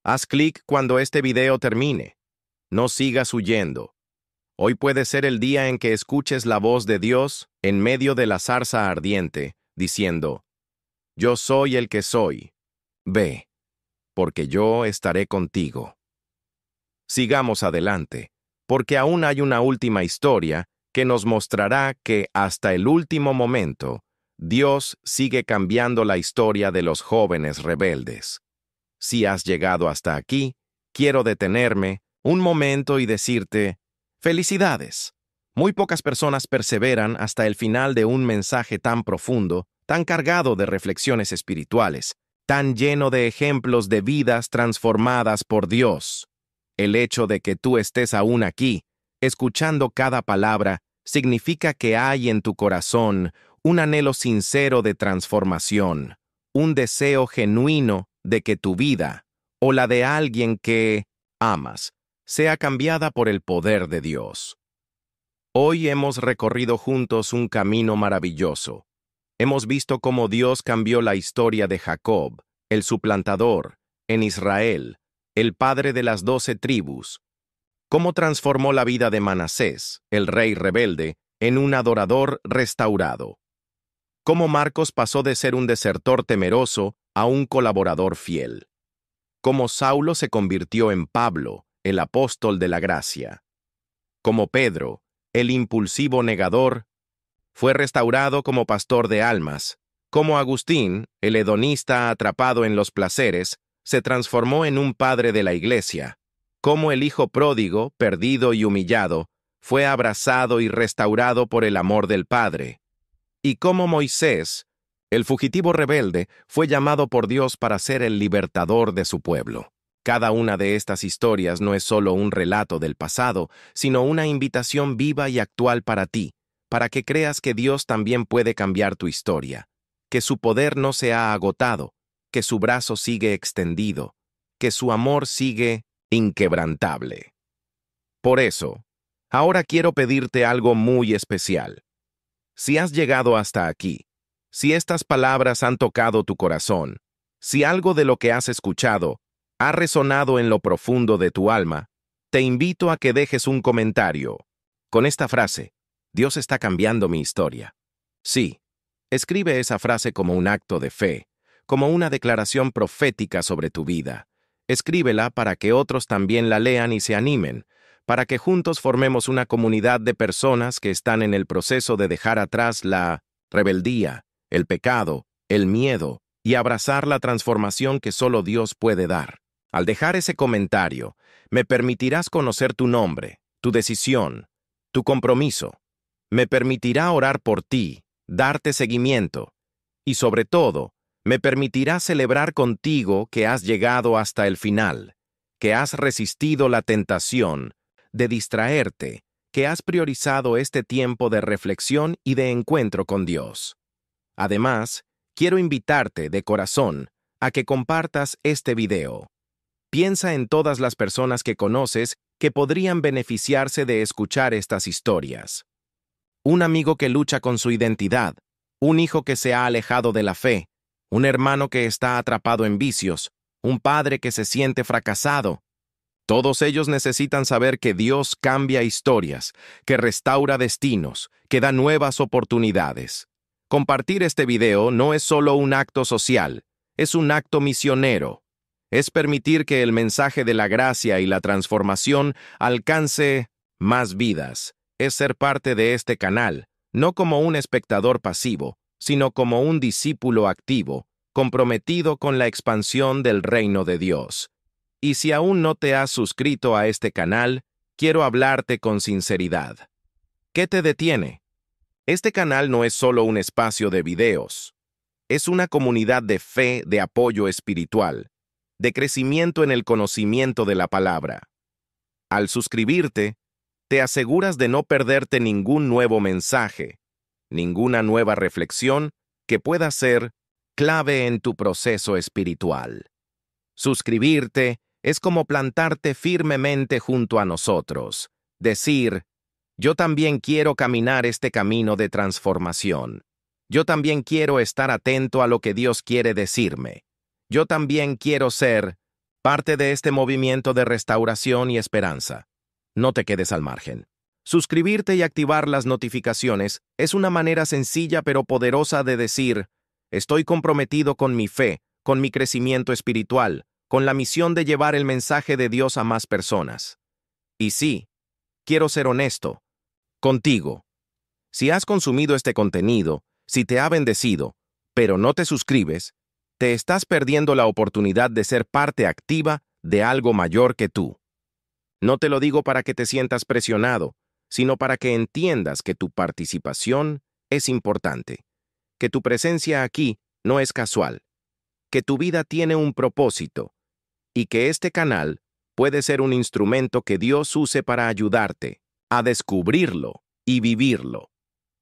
[SPEAKER 1] Haz clic cuando este video termine. No sigas huyendo. Hoy puede ser el día en que escuches la voz de Dios en medio de la zarza ardiente, diciendo: Yo soy el que soy. Ve, porque yo estaré contigo. Sigamos adelante, porque aún hay una última historia que nos mostrará que hasta el último momento, Dios sigue cambiando la historia de los jóvenes rebeldes. Si has llegado hasta aquí, quiero detenerme un momento y decirte: ¡felicidades! Muy pocas personas perseveran hasta el final de un mensaje tan profundo, tan cargado de reflexiones espirituales, tan lleno de ejemplos de vidas transformadas por Dios. El hecho de que tú estés aún aquí, escuchando cada palabra, significa que hay en tu corazón un anhelo sincero de transformación, un deseo genuino de que tu vida, o la de alguien que amas, sea cambiada por el poder de Dios. Hoy hemos recorrido juntos un camino maravilloso. Hemos visto cómo Dios cambió la historia de Jacob, el suplantador, en Israel, el padre de las 12 tribus, cómo transformó la vida de Manasés, el rey rebelde, en un adorador restaurado. Cómo Marcos pasó de ser un desertor temeroso a un colaborador fiel. Cómo Saulo se convirtió en Pablo, el apóstol de la gracia. Cómo Pedro, el impulsivo negador, fue restaurado como pastor de almas. Cómo Agustín, el hedonista atrapado en los placeres, se transformó en un padre de la iglesia. Cómo el hijo pródigo, perdido y humillado, fue abrazado y restaurado por el amor del Padre. Y cómo Moisés, el fugitivo rebelde, fue llamado por Dios para ser el libertador de su pueblo. Cada una de estas historias no es solo un relato del pasado, sino una invitación viva y actual para ti, para que creas que Dios también puede cambiar tu historia, que su poder no se ha agotado, que su brazo sigue extendido, que su amor sigue inquebrantable. Por eso, ahora quiero pedirte algo muy especial. Si has llegado hasta aquí, si estas palabras han tocado tu corazón, si algo de lo que has escuchado ha resonado en lo profundo de tu alma, te invito a que dejes un comentario con esta frase: Dios está cambiando mi historia. Sí, escribe esa frase como un acto de fe, como una declaración profética sobre tu vida. Escríbela para que otros también la lean y se animen, para que juntos formemos una comunidad de personas que están en el proceso de dejar atrás la rebeldía, el pecado, el miedo y abrazar la transformación que solo Dios puede dar. Al dejar ese comentario, me permitirás conocer tu nombre, tu decisión, tu compromiso. Me permitirá orar por ti, darte seguimiento y, sobre todo, me permitirá celebrar contigo que has llegado hasta el final, que has resistido la tentación de distraerte, que has priorizado este tiempo de reflexión y de encuentro con Dios. Además, quiero invitarte de corazón a que compartas este video. Piensa en todas las personas que conoces que podrían beneficiarse de escuchar estas historias. Un amigo que lucha con su identidad, un hijo que se ha alejado de la fe, un hermano que está atrapado en vicios, un padre que se siente fracasado. Todos ellos necesitan saber que Dios cambia historias, que restaura destinos, que da nuevas oportunidades. Compartir este video no es solo un acto social, es un acto misionero. Es permitir que el mensaje de la gracia y la transformación alcance más vidas. Es ser parte de este canal, no como un espectador pasivo, sino como un discípulo activo, comprometido con la expansión del reino de Dios. Y si aún no te has suscrito a este canal, quiero hablarte con sinceridad. ¿Qué te detiene? Este canal no es solo un espacio de videos. Es una comunidad de fe, de apoyo espiritual, de crecimiento en el conocimiento de la palabra. Al suscribirte, te aseguras de no perderte ningún nuevo mensaje, ninguna nueva reflexión que pueda ser clave en tu proceso espiritual. Suscribirte es como plantarte firmemente junto a nosotros, decir: yo también quiero caminar este camino de transformación. Yo también quiero estar atento a lo que Dios quiere decirme. Yo también quiero ser parte de este movimiento de restauración y esperanza. No te quedes al margen. Suscribirte y activar las notificaciones es una manera sencilla pero poderosa de decir: estoy comprometido con mi fe, con mi crecimiento espiritual, con la misión de llevar el mensaje de Dios a más personas. Y sí, quiero ser honesto contigo. Si has consumido este contenido, si te ha bendecido, pero no te suscribes, te estás perdiendo la oportunidad de ser parte activa de algo mayor que tú. No te lo digo para que te sientas presionado, sino para que entiendas que tu participación es importante, que tu presencia aquí no es casual, que tu vida tiene un propósito y que este canal puede ser un instrumento que Dios use para ayudarte a descubrirlo y vivirlo.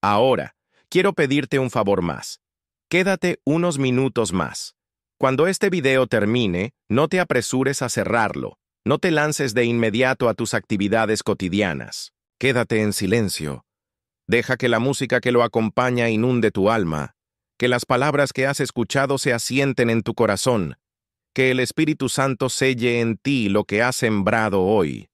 [SPEAKER 1] Ahora, quiero pedirte un favor más. Quédate unos minutos más. Cuando este video termine, no te apresures a cerrarlo. No te lances de inmediato a tus actividades cotidianas. Quédate en silencio. Deja que la música que lo acompaña inunde tu alma, que las palabras que has escuchado se asienten en tu corazón, que el Espíritu Santo selle en ti lo que has sembrado hoy.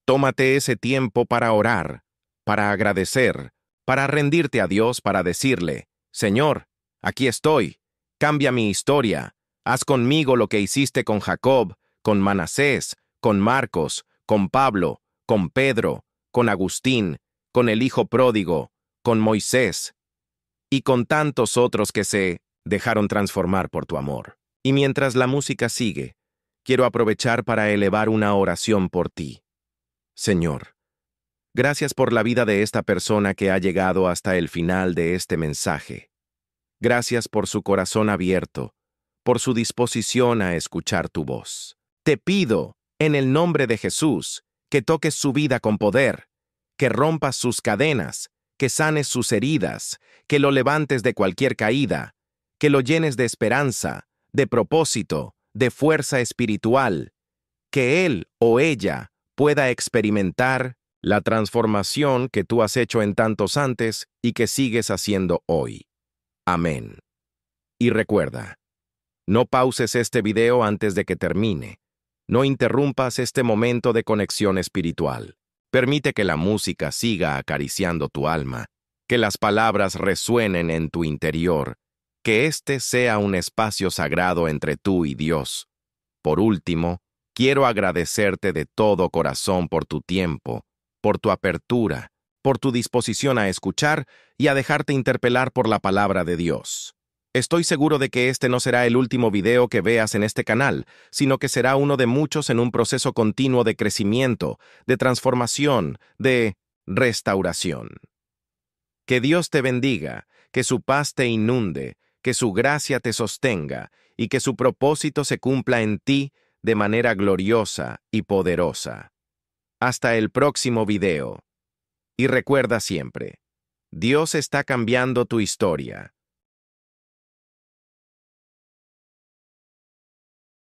[SPEAKER 1] Tómate ese tiempo para orar, para agradecer, para rendirte a Dios, para decirle: Señor, aquí estoy, cambia mi historia, haz conmigo lo que hiciste con Jacob, con Manasés, con Marcos, con Pablo, con Pedro, con Agustín, con el Hijo Pródigo, con Moisés, y con tantos otros que se dejaron transformar por tu amor. Y mientras la música sigue, quiero aprovechar para elevar una oración por ti. Señor, gracias por la vida de esta persona que ha llegado hasta el final de este mensaje. Gracias por su corazón abierto, por su disposición a escuchar tu voz. Te pido, en el nombre de Jesús, que toques su vida con poder, que rompas sus cadenas, que sanes sus heridas, que lo levantes de cualquier caída, que lo llenes de esperanza, de propósito, de fuerza espiritual, que él o ella pueda experimentar la transformación que tú has hecho en tantos antes y que sigues haciendo hoy. Amén. Y recuerda, no pauses este video antes de que termine. No interrumpas este momento de conexión espiritual. Permite que la música siga acariciando tu alma, que las palabras resuenen en tu interior, que este sea un espacio sagrado entre tú y Dios. Por último, quiero agradecerte de todo corazón por tu tiempo, por tu apertura, por tu disposición a escuchar y a dejarte interpelar por la palabra de Dios. Estoy seguro de que este no será el último video que veas en este canal, sino que será uno de muchos en un proceso continuo de crecimiento, de transformación, de restauración. Que Dios te bendiga, que su paz te inunde, que su gracia te sostenga y que su propósito se cumpla en ti de manera gloriosa y poderosa. Hasta el próximo video. Y recuerda siempre, Dios está cambiando tu historia.